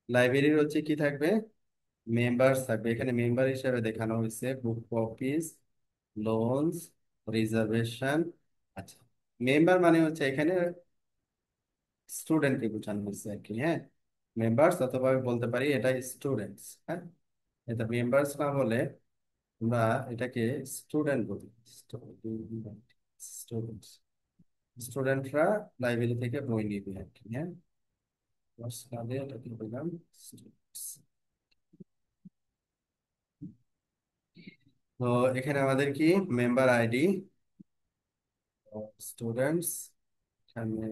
Speaker 1: লাইব্রেরির হচ্ছে কি থাকবে, মেম্বার্স থাকবে। এখানে মেম্বার হিসেবে দেখানো হয়েছে বুক কপিজ, লোনস, রিজার্ভেশন। আচ্ছা, মেম্বার মানে হচ্ছে এখানে স্টুডেন্টকে বোঝানো হয়েছে আর কি, হ্যাঁ। মেম্বার্স অথবা আমি বলতে পারি এটা স্টুডেন্টস, হ্যাঁ। এটা মেম্বার্স না বলে আমরা এটাকে স্টুডেন্ট বলি। স্টুডেন্টস, স্টুডেন্টরা লাইব্রেরি থেকে বই নিবে আর কি, হ্যাঁ। তাহলে এটাকে বললাম students। তো এখানে আমাদের কি মেম্বার আইডি স্টুডেন্টস, এখানে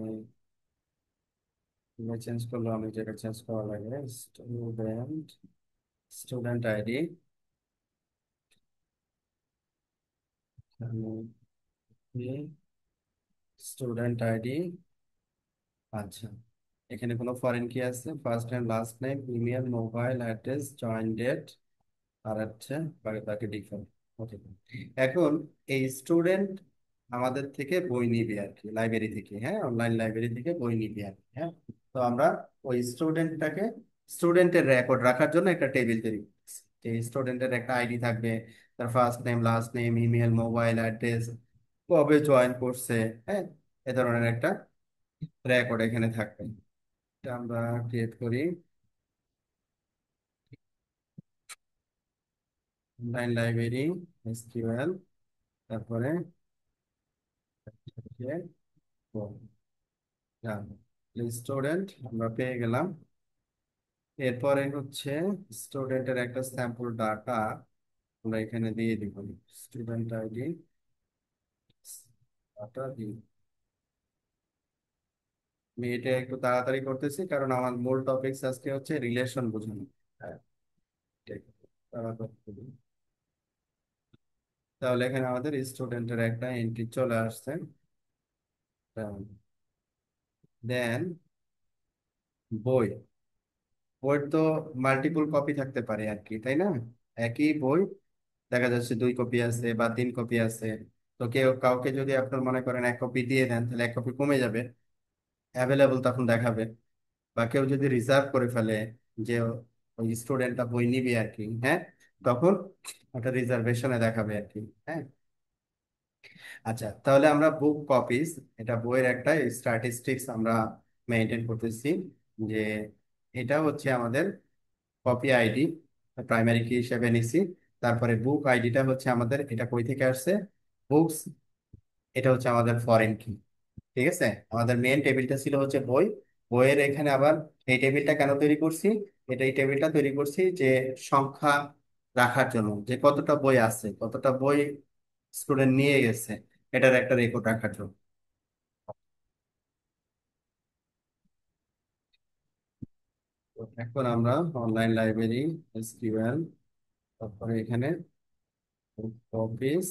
Speaker 1: চেঞ্জ করলো, আমি যেটা চেঞ্জ করা লাগে student, student ID, student ID. আচ্ছা, এখানে কোনো ফরেন কি আছে? First name, last name, email, mobile address, join date, আর হচ্ছে বাকি বাকি ডিফল্ট। ওকে। এখন এই স্টুডেন্ট আমাদের থেকে বই নিবে আর কি, লাইব্রেরি থেকে, হ্যাঁ, অনলাইন লাইব্রেরি থেকে বই নিবে আর কি, হ্যাঁ। তো আমরা ওই স্টুডেন্টটাকে, স্টুডেন্টের রেকর্ড রাখার জন্য একটা টেবিল তৈরি করতেছি। এই স্টুডেন্টের একটা আইডি থাকবে, তার first name, last name, email, mobile address, কবে জয়েন করছে, হ্যাঁ, এ ধরনের একটা রেকর্ড এখানে থাকবে। এটা আমরা ক্রিয়েট করি অনলাইন লাইব্রেরি এসকিউএল, তারপরে স্টুডেন্ট আমরা পেয়ে গেলাম। এরপরে হচ্ছে স্টুডেন্টের একটা স্যাম্পল ডাটা আমরা এখানে দিয়ে দিব স্টুডেন্ট আইডি দিই। আমি এটা একটু তাড়াতাড়ি করতেছি কারণ আমার মূল টপিক আজকে হচ্ছে রিলেশন বোঝানো। হ্যাঁ, ঠিক। তাড়াতাড়ি করি। তাহলে এখানে আমাদের স্টুডেন্টের একটা এন্ট্রি চলে আসছে। দেন বই, বইয়ের তো মাল্টিপল কপি থাকতে পারে আর কি, তাই না? একই বই দেখা যাচ্ছে 2 কপি আছে বা 3 কপি আছে। তো কেউ কাউকে যদি আপনার মনে করেন 1 কপি দিয়ে দেন তাহলে 1 কপি কমে যাবে, অ্যাভেলেবল তখন দেখাবে। বা কেউ যদি রিজার্ভ করে ফেলে যে ওই স্টুডেন্টটা বই নিবে আর কি, হ্যাঁ, তখন ওটা রিজার্ভেশনে দেখাবে আর কি। হ্যাঁ, আচ্ছা, তাহলে আমরা বুক কপিস, এটা বইয়ের একটা স্ট্যাটিস্টিক্স আমরা মেনটেন করতেছি, যে এটা হচ্ছে আমাদের কপি আইডি, প্রাইমারি কি হিসেবে নিছি। তারপরে বুক আইডিটা হচ্ছে আমাদের, এটা কই থেকে আসছে, বুকস, এটা হচ্ছে আমাদের ফরেন কি। ঠিক আছে, আমাদের মেন টেবিলটা ছিল হচ্ছে বই। বইয়ের এখানে আবার এই টেবিলটা কেন তৈরি করছি, এটা এই টেবিলটা তৈরি করছি যে সংখ্যা রাখার জন্য, যে কতটা বই আছে, কতটা বই স্টুডেন্ট নিয়ে গেছে, এটার একটা রেকর্ড রাখার জন্য। তো এখন আমরা অনলাইন লাইব্রেরি এসকিউএল, তারপরে এখানে অফিস,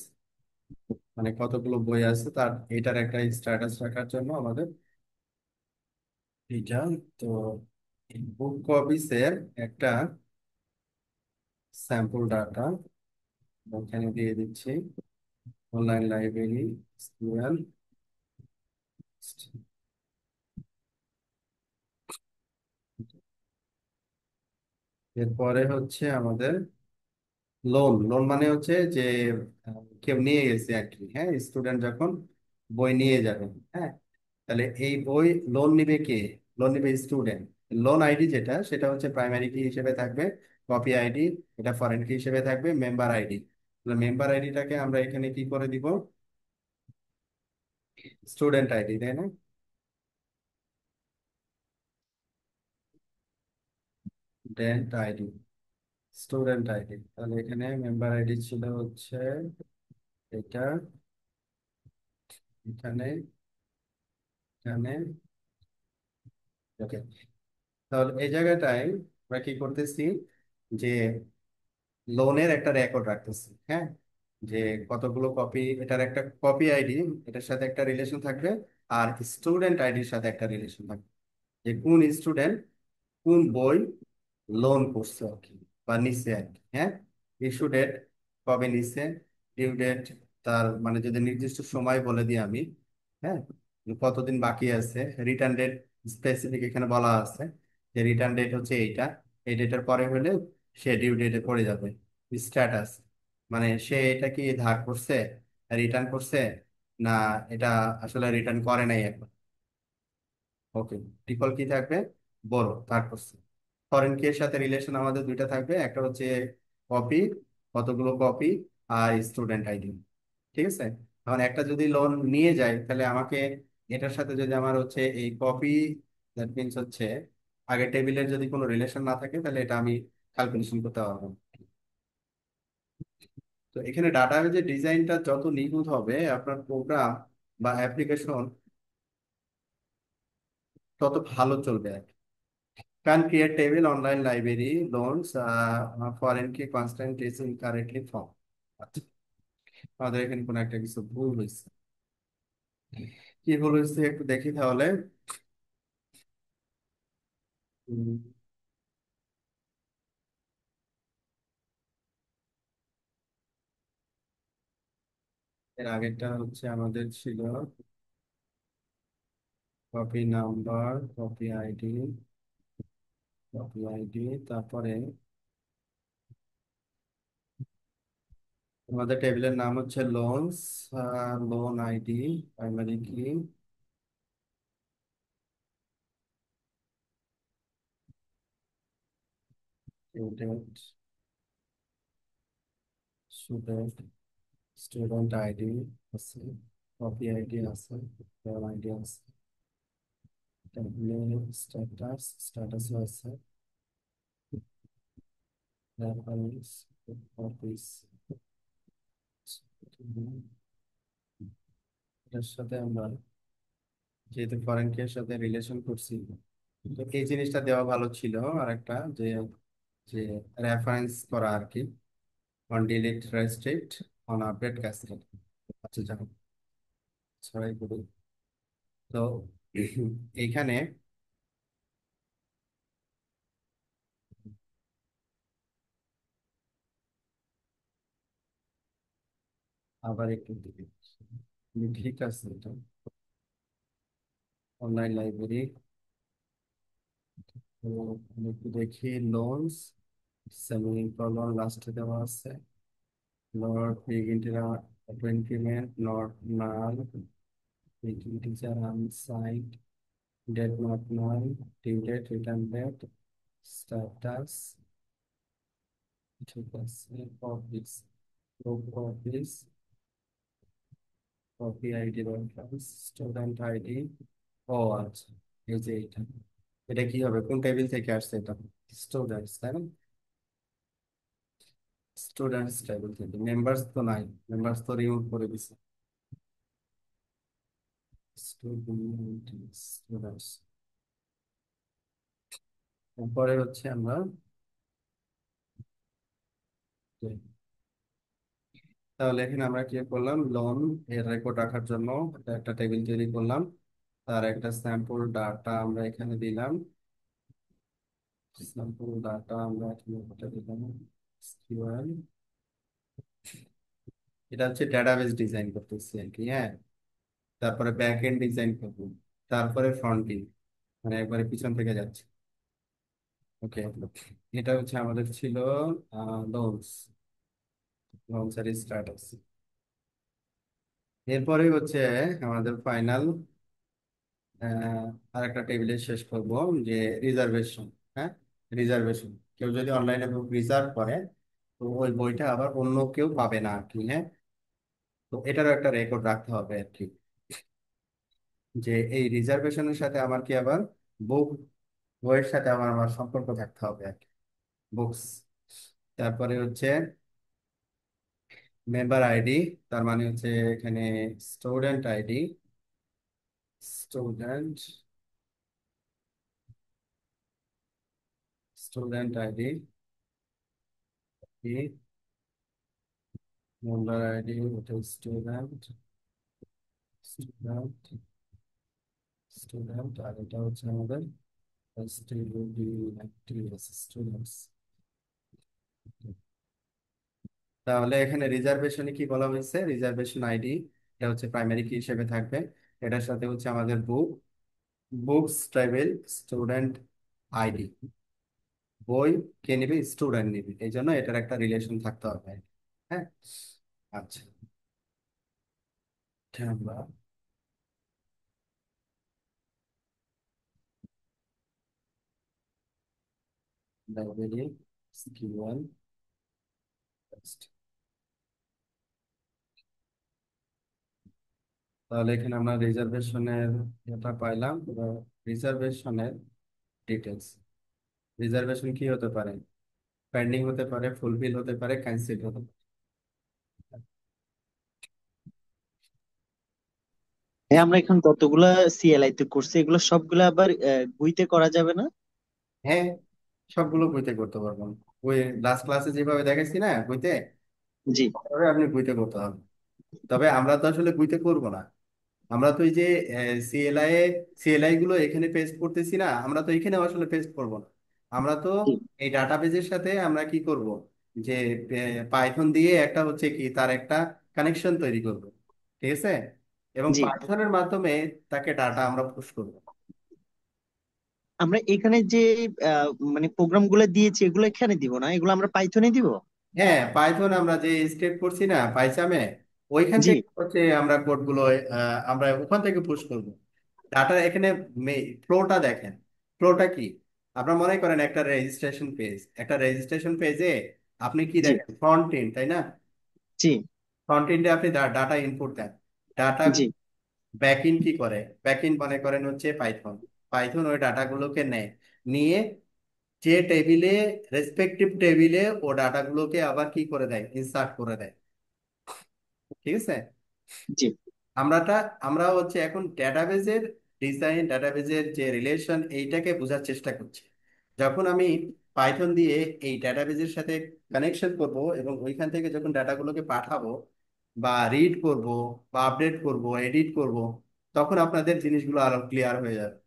Speaker 1: মানে কতগুলো বই আছে তার এটার একটা স্ট্যাটাস রাখার জন্য আমাদের এটা। তো বুক কপিসের একটা স্যাম্পল ডাটা ওখানে দিয়ে দিচ্ছি, অনলাইন লাইব্রেরি এসকিউএল। এরপরে হচ্ছে আমাদের লোন, লোন মানে হচ্ছে যে কেউ নিয়ে গেছে আর কি, হ্যাঁ, স্টুডেন্ট যখন বই নিয়ে যাবে, হ্যাঁ, তাহলে এই বই লোন নিবে কে, লোন নিবে স্টুডেন্ট। লোন আইডি যেটা, সেটা হচ্ছে প্রাইমারি কি হিসেবে থাকবে, কপি আইডি এটা ফরেন কি হিসেবে থাকবে, মেম্বার আইডি। মেম্বার আইডিটাকে আমরা এখানে কি করে দিব, স্টুডেন্ট আইডি, তাই না? স্টুডেন্ট আইডি, স্টুডেন্ট আইডি, তাহলে এখানে মেম্বার আইডি ছিল হচ্ছে এটা, এখানে, এখানে, ওকে। তাহলে এই জায়গাটায় আমরা কি করতেছি, যে লোনের একটা রেকর্ড রাখতেছি, হ্যাঁ, যে কতগুলো কপি, এটার একটা কপি আইডি, এটার সাথে একটা রিলেশন থাকবে, আর স্টুডেন্ট আইডির সাথে একটা রিলেশন থাকবে, যে কোন স্টুডেন্ট কোন বই লোন করছে আর কি, বা নিচ্ছে আর কি, হ্যাঁ। ইস্যু ডেট কবে নিচ্ছে, ডিউ ডেট, তার মানে যদি নির্দিষ্ট সময় বলে দিই আমি, হ্যাঁ, কতদিন বাকি আছে, রিটার্ন ডেট স্পেসিফিক এখানে বলা আছে, যে রিটার্ন ডেট হচ্ছে এইটা, এই ডেটের পরে হলে সে ডিউ ডেটে পড়ে যাবে। স্ট্যাটাস মানে সে এটা কি ধার করছে, রিটার্ন করছে, না এটা আসলে রিটার্ন করে নাই এখন। ওকে, ডিফল্ট কি থাকবে, বড়, তারপর ফরেন কি এর সাথে রিলেশন আমাদের দুইটা থাকবে, একটা হচ্ছে কপি, কতগুলো কপি, আর স্টুডেন্ট আইডি। ঠিক আছে, এখন একটা যদি লোন নিয়ে যায় তাহলে আমাকে এটার সাথে যদি আমার হচ্ছে এই কপি, দ্যাট মিনস হচ্ছে আগে টেবিলের যদি কোনো রিলেশন না থাকে তাহলে এটা আমি ক্যালকুলেশন করতে পারবো না। তো এখানে ডাটাবেজের ডিজাইনটা যত নিখুঁত হবে আপনার প্রোগ্রাম বা অ্যাপ্লিকেশন তত ভালো চলবে আর কি। Can create table online library loans foreign key constant is incorrectly formed. আচ্ছা, আমাদের এখানে কোনো একটা কিছু ভুল হয়েছে, কি ভুল হয়েছে একটু দেখি তাহলে। উম, এর আগেরটা হচ্ছে আমাদের ছিল কপি নাম্বার, কপি আইডি, তারপরে আমাদের টেবিলের নাম হচ্ছে লোনস, লোন আইডি, প্রাইমারি কি, স্টুডেন্ট, স্টুডেন্ট, স্টুডেন্ট আইডি আছে, কপি আইডি আছে, লোন আইডি আছে, স্ট্যাটাস আছে, রেফারেন্স, অফিস, এটার সাথে আমরা যেহেতু ফরেন কি এর সাথে রিলেশন করছি, তো এই জিনিসটা দেওয়া ভালো ছিল। আর একটা যে যে রেফারেন্স করা আর কি, on delete restrict, on update cascade. আচ্ছা যাও ছড়াই করি। তো এইখানে আবার একটু দিকে ঠিক আছে। এটা অনলাইন লাইব্রেরি, তো আমি একটু দেখি। লোনস সেমিকলন লাস্টে দেওয়া আছে, not big increment, not null, big integer unsigned, date not null, due date, return date, status. ঠিক আছে, copies, copies, copy ID reference, student ID. ও আচ্ছা, এই যে এটা, এটা কি হবে, কোন টেবিল থেকে আসছে এটা? স্টুডেন্টস, তাই না? স্টুডেন্টস টেবিল থেকে। মেম্বার্স তো নাই, মেম্বার্স তো রিমুভ করে দিছে। স্টুডেন্টস, পরে হচ্ছে আমরা তাহলে এখানে আমরা কি করলাম, লোন এর রেকর্ড রাখার জন্য একটা টেবিল তৈরি করলাম। তার একটা স্যাম্পল ডাটা আমরা এখানে দিলাম। স্যাম্পল ডাটা আমরা এখানে একটা দিলাম SQL। এটা হচ্ছে ডেটাবেস ডিজাইন করতেছি আর কি, হ্যাঁ। তারপরে ব্যাক এন্ড ডিজাইন করবো, তারপরে ফ্রন্ট এন্ড, মানে একবারে পিছন থেকে যাচ্ছে। ওকে, এটা হচ্ছে আমাদের ছিল লোনস, লোনস এর স্ট্যাটাস। এরপরে হচ্ছে আমাদের ফাইনাল আর একটা টেবিলে শেষ করব, যে রিজার্ভেশন। হ্যাঁ, রিজার্ভেশন, কেউ যদি অনলাইনে বুক রিজার্ভ করে, তো ওই বইটা আবার অন্য কেউ পাবে না আর কি, হ্যাঁ। তো এটারও একটা রেকর্ড রাখতে হবে আর কি, যে এই রিজার্ভেশনের সাথে আমার কি আবার বুক, বইয়ের সাথে আমার আমার সম্পর্ক থাকতে হবে আর কি, বুকস। তারপরে হচ্ছে মেম্বার আইডি, তার মানে হচ্ছে এখানে student ID, student, student ID, member ID, ওটা স্টুডেন্ট, স্টুডেন্ট, স্টুডেন্ট। আর এটা হচ্ছে আমাদের স্টুডেন্টস। তাহলে এখানে রিজার্ভেশনে কি বলা হয়েছে, রিজার্ভেশন আইডি, এটা হচ্ছে প্রাইমারি কি হিসেবে থাকবে। এটার সাথে হচ্ছে আমাদের বুক, বুকস টেবিল, স্টুডেন্ট আইডি, বই কে নিবে, স্টুডেন্ট নিবে, এই জন্য এটার একটা রিলেশন থাকতে হবে। হ্যাঁ, আচ্ছা, এটা আমরা লাইব্রেরি SQL টেক্সট। তাহলে এখানে আমরা রিজার্ভেশনের এটা পাইলাম। রিজার্ভেশনের ডিটেলস, রিজার্ভেশন কি হতে পারে, পেন্ডিং হতে পারে, ফুলফিল হতে পারে, ক্যান্সেল হতে পারে।
Speaker 2: হ্যাঁ, আমরা এখন যতগুলা সিএলআই তে করছি এগুলো সবগুলা আবার বইতে করা যাবে না?
Speaker 1: হ্যাঁ, সবগুলো বইতে করতে পারবেন। বই লাস্ট ক্লাসে যেভাবে দেখাইছি না বইতে,
Speaker 2: জি।
Speaker 1: তবে আপনি বইতে করতে হবে। তবে আমরা তো আসলে বইতে করব না, আমরা তো এই যে সিএলআই, সিএলআই গুলো এখানে পেস্ট করতেছি না, আমরা তো এখানে আসলে পেস্ট করব না। আমরা তো
Speaker 2: জি।
Speaker 1: এই ডাটাবেজের সাথে আমরা কি করব, যে পাইথন দিয়ে একটা হচ্ছে কি তার একটা কানেকশন তৈরি করব, ঠিক আছে। এবং
Speaker 2: জি।
Speaker 1: পাইথনের মাধ্যমে তাকে ডাটা আমরা পুশ করব।
Speaker 2: আমরা এখানে যে মানে প্রোগ্রাম গুলো দিয়েছি এগুলো এখানে দিব না, এগুলো আমরা পাইথনে দিব।
Speaker 1: হ্যাঁ, পাইথন আমরা যে স্ক্রিপ্ট করছি না পাইচামে, ওইখান
Speaker 2: জি।
Speaker 1: থেকে হচ্ছে আমরা কোডগুলো আমরা ওখান থেকে পুশ করব। ডাটা এখানে ফ্লোটা দেখেন, ফ্লোটা কি, আপনার মনে করেন একটা রেজিস্ট্রেশন পেজ, একটা রেজিস্ট্রেশন পেজে আপনি কি
Speaker 2: জি।
Speaker 1: দেখেন, ফ্রন্ট এন্ড, তাই না?
Speaker 2: জি।
Speaker 1: ফ্রন্ট এন্ডে আপনি ডাটা ইনপুট দেন, ডাটা।
Speaker 2: জি।
Speaker 1: ব্যাক এন্ড কি করে, ব্যাক এন্ড মনে করেন হচ্ছে পাইথন, পাইথন ওই ডাটাগুলোকে নেয়, নিয়ে যে টেবিলে, রেসপেক্টিভ টেবিলে ও ডাটাগুলোকে আবার কি করে দেয়, ইনসার্ট করে দেয়। ঠিক আছে।
Speaker 2: জি।
Speaker 1: আমরাটা আমরা হচ্ছে এখন ডেটাবেজের ডিজাইন, ডেটাবেজের যে রিলেশন এইটাকে বোঝার চেষ্টা করছি। যখন আমি পাইথন দিয়ে এই ডেটাবেজের সাথে কানেকশন করব এবং ওইখান থেকে যখন ডাটাগুলোকে পাঠাবো বা রিড করব বা আপডেট করব, এডিট করব, তখন আপনাদের জিনিসগুলো আরো ক্লিয়ার হয়ে যাবে।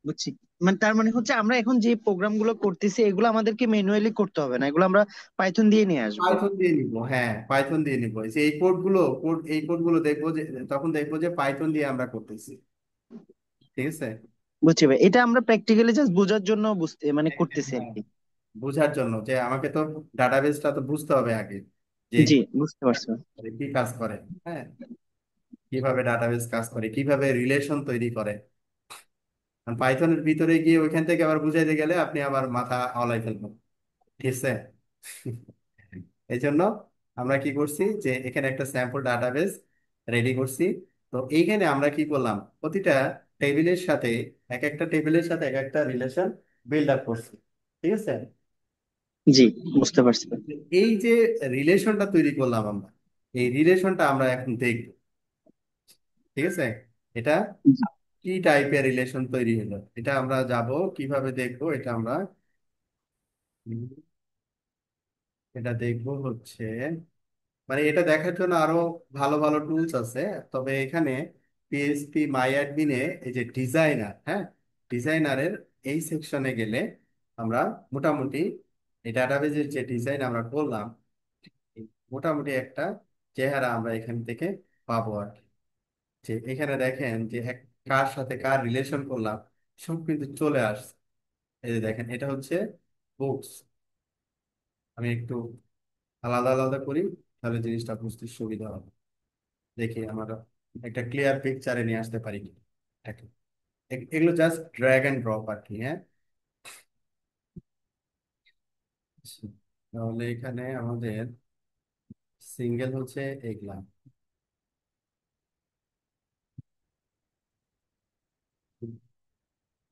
Speaker 2: বুঝছি। মানে তার মানে হচ্ছে আমরা এখন যে প্রোগ্রাম গুলো করতেছি এগুলো আমাদেরকে ম্যানুয়ালি করতে হবে না, এগুলো আমরা পাইথন দিয়ে নিয়ে আসবো।
Speaker 1: পাইথন দিয়ে নিব, হ্যাঁ পাইথন দিয়ে নিব। এই যে এই কোডগুলো দেখবো যে, তখন দেখবো যে পাইথন দিয়ে আমরা করতেছি। ঠিক আছে।
Speaker 2: বুঝছি ভাই, এটা আমরা প্র্যাকটিক্যালি জাস্ট বোঝার জন্য বুঝতে মানে করতেছি আর
Speaker 1: হ্যাঁ,
Speaker 2: কি।
Speaker 1: বোঝার জন্য যে আমাকে তো ডাটাবেসটা তো বুঝতে হবে আগে, যে
Speaker 2: জি, বুঝতে পারছি ভাই।
Speaker 1: কি কাজ করে। হ্যাঁ, কিভাবে ডাটাবেস কাজ করে, কিভাবে রিলেশন তৈরি করে। পাইথনের ভিতরে গিয়ে ওইখান থেকে আবার বুঝাইতে গেলে আপনি আবার মাথা আওলাই ফেলবেন। ঠিক আছে। এই জন্য আমরা কি করছি, যে এখানে একটা স্যাম্পল ডাটাবেস রেডি করছি। তো এইখানে আমরা কি করলাম, প্রতিটা টেবিলের সাথে, এক একটা টেবিলের সাথে এক একটা রিলেশন বিল্ড আপ করছি। ঠিক আছে।
Speaker 2: জি, বুঝতে পারছি ভাই।
Speaker 1: এই যে রিলেশনটা তৈরি করলাম আমরা, এই রিলেশনটা আমরা এখন দেখব। ঠিক আছে। এটা
Speaker 2: জি।
Speaker 1: কি টাইপের রিলেশন তৈরি হলো, এটা আমরা যাব, কিভাবে দেখবো এটা আমরা, উম, এটা দেখবো হচ্ছে, মানে এটা দেখার জন্য আরো ভালো ভালো টুলস আছে। তবে এখানে পিএইচপি মাই অ্যাডমিনে এই যে ডিজাইনার, হ্যাঁ, ডিজাইনারের এই সেকশনে গেলে আমরা মোটামুটি এই ডাটাবেজের যে ডিজাইন আমরা করলাম, এই মোটামুটি একটা চেহারা আমরা এখান থেকে পাবো আর কি। যে এখানে দেখেন যে কার সাথে কার রিলেশন করলাম, সব কিন্তু চলে আসছে। এই যে দেখেন, এটা হচ্ছে বুকস। আমি একটু আলাদা আলাদা করি, তাহলে জিনিসটা বুঝতে সুবিধা হবে। দেখি আমরা একটা ক্লিয়ার পিকচারে নিয়ে আসতে পারি কি এটাকে। এগুলো জাস্ট ড্র্যাগ অ্যান্ড ড্রপ আর কি, হ্যাঁ। আচ্ছা, তাহলে এখানে আমাদের সিঙ্গেল হচ্ছে এগুলা।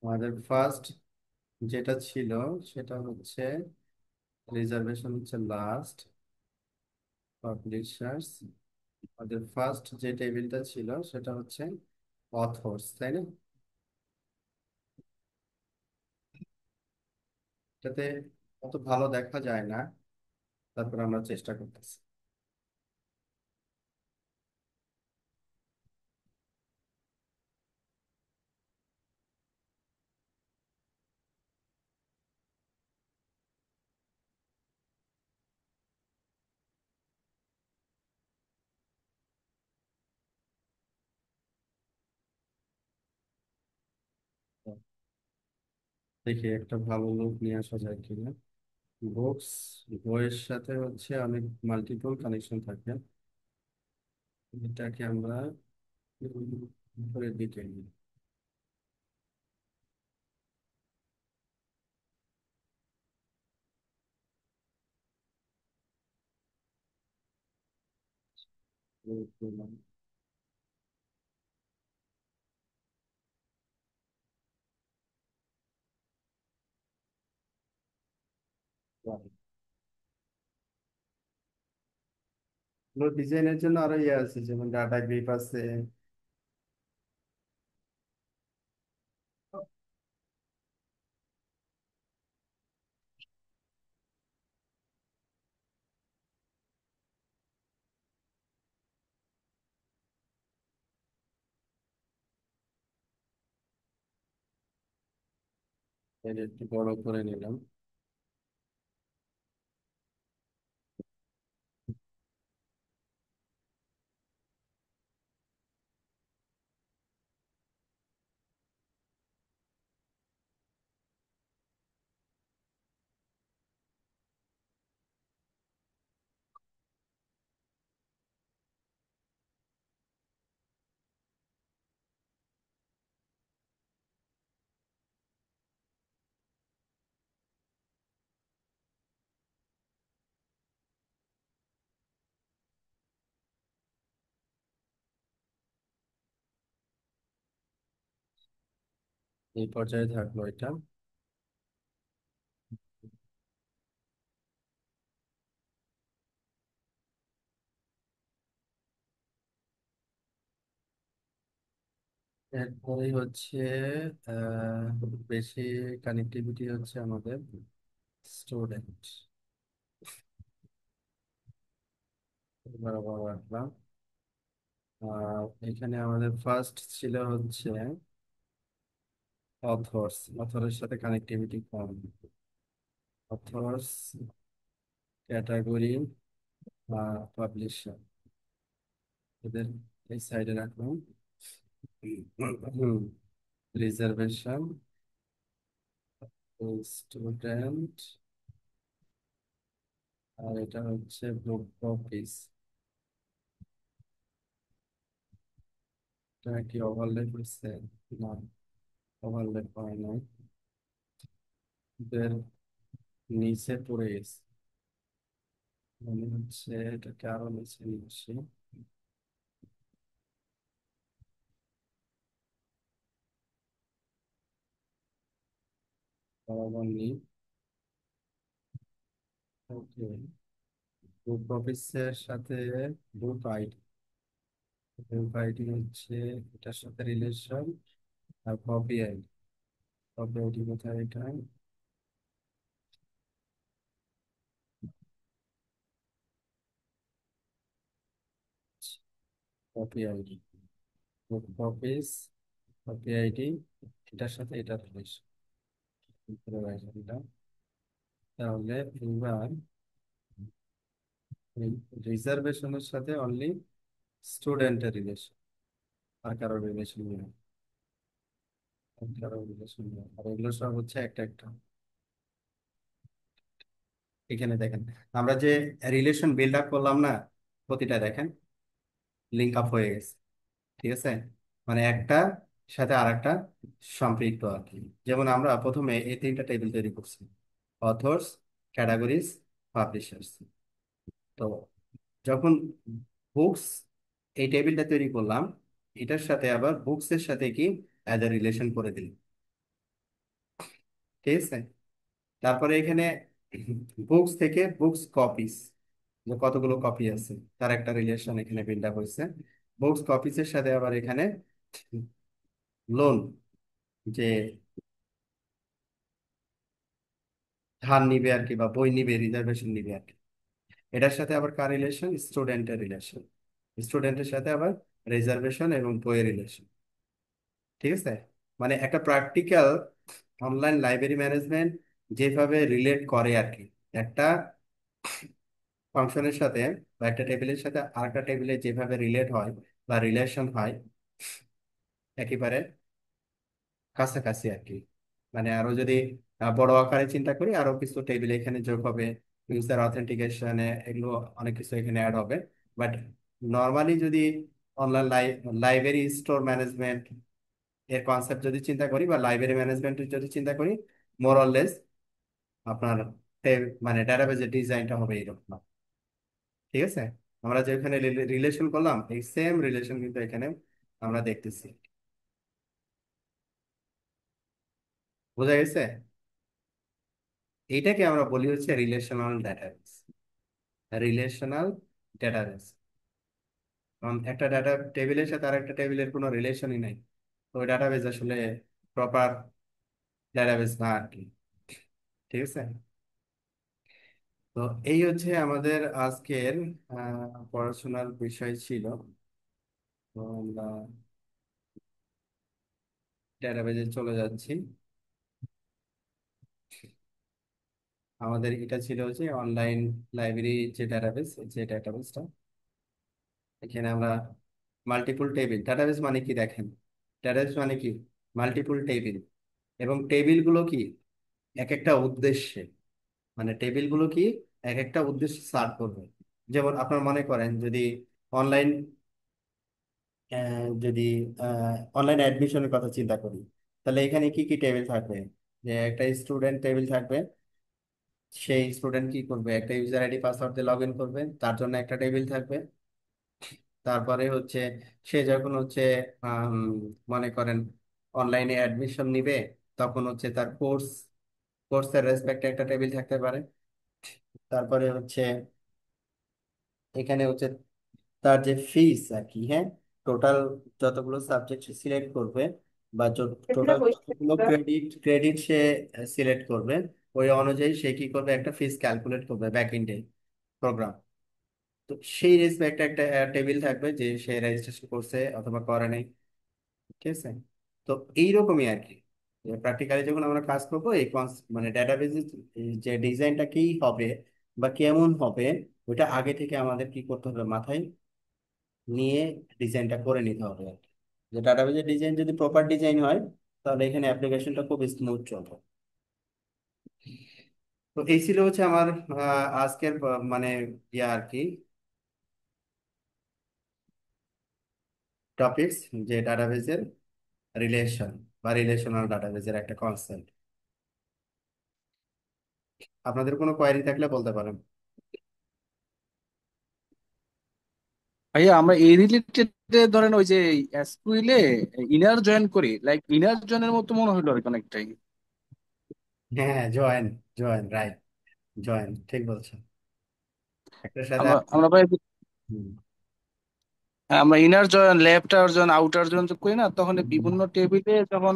Speaker 1: আমাদের ফার্স্ট যেটা ছিল সেটা হচ্ছে রিজার্ভেশন হচ্ছে লাস্ট, পাবলিশার্স। আমাদের ফার্স্ট যে টেবিলটা ছিল সেটা হচ্ছে অথর্স, তাই না? এটাতে অত ভালো দেখা যায় না, তারপর আমরা চেষ্টা করতেছি। দেখি একটা ভালো লুক নিয়ে আসা যায় কিনা। বুকস, বইয়ের সাথে হচ্ছে অনেক মাল্টিপল কানেকশন থাকে। এটাকে আমরা উপরের দিকে নিই। ডিজাইনের জন্য আরো ইয়ে আছে, যেমন ডাটা গ্রিপ আছে। এটা একটু বড় করে নিলাম। এই পর্যায়ে থাকলো এটা। এরপরে হচ্ছে আহ, বেশি কানেক্টিভিটি হচ্ছে আমাদের স্টুডেন্ট। এবার আবার রাখলাম। আর এখানে আমাদের ফার্স্ট ছিল হচ্ছে অথর্স। অথরের সাথে কানেক্টিভিটি কম। অথর্স, ক্যাটাগরি, পাবলিশার, এদের এই সাইডে রাখলাম। রিজার্ভেশন, স্টুডেন্ট, আর এটা হচ্ছে বুক অফিস। এটা কি ওভারল্যাপ হচ্ছে? না, ওভারল্যাপ হয় না, এদের নিচে পড়ে গেছে মনে হচ্ছে। এটাকে আরো নিচে নিয়ে আসি। বরাবর নিই। ওকে, গ্রুপ অফিসের সাথে গ্রুপ আইডি। গ্রুপ আইডি হচ্ছে এটার সাথে রিলেশন। আর কপি আইডি, কপি আইডি কোথায় এটা? Copy ID, group office, copy ID, এটার সাথে এটা রিলেশন। তাহলে এবার রিজার্ভেশনের সাথে অনলি স্টুডেন্টের রিলেশন, আর কারো রিলেশন নেই। আর কারো রিলেশন নেই, আর এগুলো সব হচ্ছে একটা একটা। এখানে দেখেন, আমরা যে রিলেশন বিল্ড আপ করলাম না, প্রতিটা দেখেন লিঙ্ক আপ হয়ে গেছে। ঠিক আছে, মানে একটা সাথে আর একটা সম্পৃক্ত আর কি। যেমন আমরা প্রথমে এই তিনটা টেবিল তৈরি করছি: অথর্স, ক্যাটাগরিজ, পাবলিশার্স। তো যখন বুকস, এই টেবিলটা তৈরি করলাম, এটার সাথে আবার বুকস এর সাথে কি অ্যাজ এ রিলেশন করে দিলাম। ঠিক আছে, তারপরে এখানে বুকস থেকে বুকস কপিস, যে কতগুলো কপি আছে তার একটা রিলেশন এখানে বিল্ড আপ হয়েছে। বুকস কপিস এর সাথে আবার এখানে লোন, যে ধার নিবে আর কি, বা বই নিবে, রিজার্ভেশন নিবে আর কি। এটার সাথে আবার কার রিলেশন? স্টুডেন্টের রিলেশন। স্টুডেন্টের সাথে আবার রিজার্ভেশন এবং বইয়ের রিলেশন। ঠিক আছে, মানে একটা প্র্যাকটিক্যাল অনলাইন লাইব্রেরি ম্যানেজমেন্ট যেভাবে রিলেট করে আর কি, একটা ফাংশনের সাথে বা একটা টেবিলের সাথে আরেকটা টেবিলে যেভাবে রিলেট হয় বা রিলেশন হয়, একেবারে কাছাকাছি আর কি। মানে আরো যদি বড় আকারে চিন্তা করি, আরো কিছু টেবিল এখানে যোগ হবে, ইউজার অথেন্টিকেশনে, এগুলো অনেক কিছু এখানে অ্যাড হবে। বাট নর্মালি যদি অনলাইন লাইব্রেরি স্টোর ম্যানেজমেন্ট এর কনসেপ্ট যদি চিন্তা করি, বা লাইব্রেরি ম্যানেজমেন্ট যদি চিন্তা করি, মোর অরলেস আপনার মানে ডাটাবেজের ডিজাইনটা হবে এরকম। ঠিক আছে, আমরা যে এখানে রিলেশন করলাম, এই সেম রিলেশন কিন্তু এখানে আমরা দেখতেছি। বোঝা গেছে? এইটাকে আমরা বলি হচ্ছে রিলেশনাল ডাটাবেস। রিলেশনাল ডাটাবেস, কারণ একটা ডাটা টেবিলের সাথে আরেকটা টেবিলের কোনো রিলেশনই নাই, তো ওই ডাটাবেস আসলে প্রপার ডাটাবেস না আর কি। ঠিক আছে, তো এই হচ্ছে আমাদের আজকের পড়াশোনার বিষয় ছিল। তো আমরা ডাটাবেজে চলে যাচ্ছি। আমাদের এটা ছিল হচ্ছে অনলাইন লাইব্রেরি যে ডাটাবেস, যে ডাটাবেসটা, এখানে আমরা মাল্টিপল টেবিল। ডাটাবেস মানে কি দেখেন, ডাটাবেস মানে কি মাল্টিপল টেবিল, এবং টেবিলগুলো কি এক একটা উদ্দেশ্যে, মানে টেবিলগুলো কি এক একটা উদ্দেশ্যে সার্ভ করবে। যেমন আপনার মনে করেন যদি অনলাইন, যদি অনলাইন অ্যাডমিশনের কথা চিন্তা করি, তাহলে এখানে কি কি টেবিল থাকবে? যে একটা স্টুডেন্ট টেবিল থাকবে, সেই স্টুডেন্ট কি করবে, একটা ইউজার আইডি পাসওয়ার্ড দিয়ে লগ ইন করবে, তার জন্য একটা টেবিল থাকবে। তারপরে হচ্ছে সে যখন হচ্ছে আম, মনে করেন অনলাইনে অ্যাডমিশন নিবে, তখন হচ্ছে তার কোর্সের রেসপেক্টে একটা টেবিল থাকতে পারে। তারপরে হচ্ছে এখানে হচ্ছে তার যে ফিস আর কি, হ্যাঁ, টোটাল যতগুলো সাবজেক্ট সিলেক্ট করবে বা টোটাল যতগুলো ক্রেডিট সে সিলেক্ট করবে, ওই অনুযায়ী সে কি করবে, একটা ফিস ক্যালকুলেট করবে ব্যাক এন্ডে প্রোগ্রাম। তো সেই রেসপেক্টে একটা টেবিল থাকবে যে সে রেজিস্ট্রেশন করছে অথবা করে নাই। ঠিক আছে। তো এইরকমই আর কি, প্র্যাকটিক্যালি যখন আমরা কাজ করবো এই মানে ডাটাবেজের যে ডিজাইনটা কি হবে বা কেমন হবে, ওইটা আগে থেকে আমাদের কি করতে হবে, মাথায় নিয়ে ডিজাইনটা করে নিতে হবে আর কি। যে ডাটাবেজের ডিজাইন যদি প্রপার ডিজাইন হয়, তাহলে এখানে অ্যাপ্লিকেশনটা খুব স্মুথ চলবে। তো এই ছিল হচ্ছে আমার আজকের মানে ইয়া আর কি, টপিকস, যে ডাটাবেজের রিলেশন বা রিলেশনাল ডাটাবেজের একটা কনসেপ্ট। আপনাদের কোনো কোয়ারি থাকলে বলতে পারেন।
Speaker 3: ভাইয়া আমরা এই রিলেটেড ধরেন ওই যে এসকিউএল এ ইনার জয়েন করি, লাইক ইনার জয়েনের মতো মনে হলো আর কি অনেকটাই।
Speaker 1: হ্যাঁ, জয়েন, জয়েন রাইট, জয়েন ঠিক বলছেন, একটার সাথে
Speaker 3: আমরা আমরা ভাই
Speaker 1: হুম
Speaker 3: আমরা inner join, left join, outer join করি না, তখন এই
Speaker 1: হুম
Speaker 3: বিভিন্ন টেবিলে যখন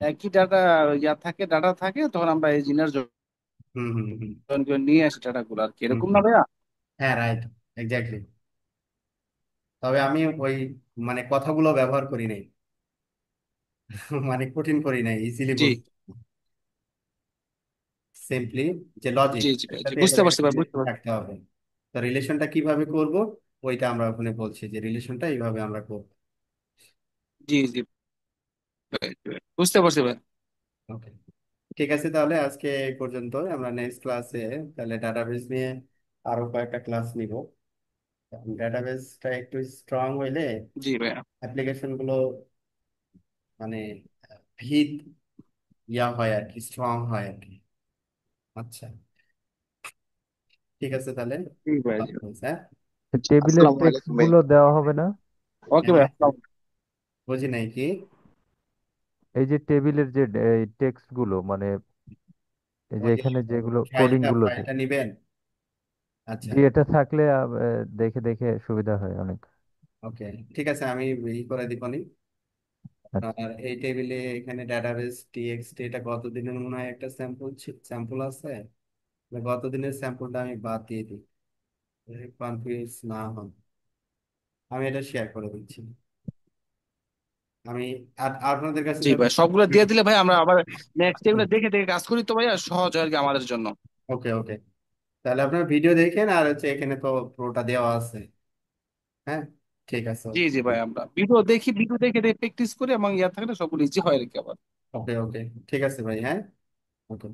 Speaker 3: একই ডাটা ডাটা থাকে, তখন আমরা এই ইনার
Speaker 1: হুম হুম হুম
Speaker 3: জয়েন করে নিয়ে আসি ডাটা গুলো আর কি,
Speaker 1: হুম
Speaker 3: এরকম না
Speaker 1: হুম।
Speaker 3: ভাইয়া?
Speaker 1: হ্যাঁ রাইট, এক্স্যাক্টলি। তবে আমি ওই মানে কথাগুলো ব্যবহার করি নাই, মানে কঠিন করি নাই, ইজিলি
Speaker 3: জি
Speaker 1: বলছি সিম্পলি, যে
Speaker 3: জি
Speaker 1: লজিক
Speaker 3: জি
Speaker 1: এর
Speaker 3: ভাই, জি
Speaker 1: সাথে
Speaker 3: বুঝতে
Speaker 1: এটার
Speaker 3: পারছি
Speaker 1: একটা
Speaker 3: ভাই, বুঝতে
Speaker 1: রিলেশন
Speaker 3: পারছি।
Speaker 1: থাকতে হবে। তো রিলেশনটা কিভাবে করব, ওইটা আমরা ওখানে বলছি যে রিলেশনটা এইভাবে আমরা করব।
Speaker 3: জি জি ভাই, জি ভাই, বুঝতে পারছি ভাই।
Speaker 1: ওকে, ঠিক আছে, তাহলে আজকে এই পর্যন্ত। আমরা নেক্সট ক্লাসে তাহলে ডাটাবেস নিয়ে আরো কয়েকটা ক্লাস নিব। ডাটাবেসটা একটু স্ট্রং হইলে
Speaker 3: জি ভাইয়া।
Speaker 1: অ্যাপ্লিকেশন গুলো মানে ভিত ইয়া হয় আর কি, স্ট্রং হয় আর কি। আচ্ছা, ঠিক আছে তাহলে।
Speaker 3: জি ভাই, জি ভাই।
Speaker 1: হ্যাঁ,
Speaker 4: টেবিলের
Speaker 3: আসসালামু
Speaker 4: টেক্সট
Speaker 3: আলাইকুম ভাই।
Speaker 4: গুলো দেওয়া হবে না?
Speaker 3: ওকে ভাই,
Speaker 1: হ্যাঁ,
Speaker 3: আসসালামু
Speaker 1: বুঝি নাই কি।
Speaker 4: এই যে টেবিলের যে টেক্সট গুলো মানে এই যে
Speaker 1: ওই যে
Speaker 4: এখানে যেগুলো কোডিং
Speaker 1: ফাইলটা
Speaker 4: গুলো যে,
Speaker 1: ফাইলটা নিবেন। আচ্ছা,
Speaker 4: জি এটা থাকলে দেখে দেখে সুবিধা হয় অনেক।
Speaker 1: ওকে, ঠিক আছে, আমি ই করে দিবনি।
Speaker 4: আচ্ছা।
Speaker 1: আর এই টেবিলে এখানে ডাটাবেস টিএক্সটি, এটা গতদিনের মনে হয় একটা স্যাম্পল আছে, গতদিনের স্যাম্পলটা আমি বাদ দিয়ে দিই, কনফিউজ না হন। আমি এটা শেয়ার করে দিচ্ছি। আমি আর আপনাদের কাছে
Speaker 3: জি
Speaker 1: তাহলে,
Speaker 3: ভাই, সবগুলো দিয়ে দিলে ভাই আমরা আবার নেক্সট এগুলো দেখে দেখে কাজ করি, তো ভাইয়া সহজ হয় আর কি আমাদের জন্য।
Speaker 1: ওকে ওকে, তাহলে আপনার ভিডিও দেখেন, আর হচ্ছে এখানে তো পুরোটা দেওয়া আছে। হ্যাঁ, ঠিক আছে,
Speaker 3: জি জি ভাই, আমরা ভিডিও দেখি, ভিডিও দেখে দেখে প্র্যাকটিস করি এবং ইয়া থাকলে সবগুলো ইজি হয় আর কি আবার।
Speaker 1: ওকে ওকে, ঠিক আছে ভাই, হ্যাঁ, ওকে।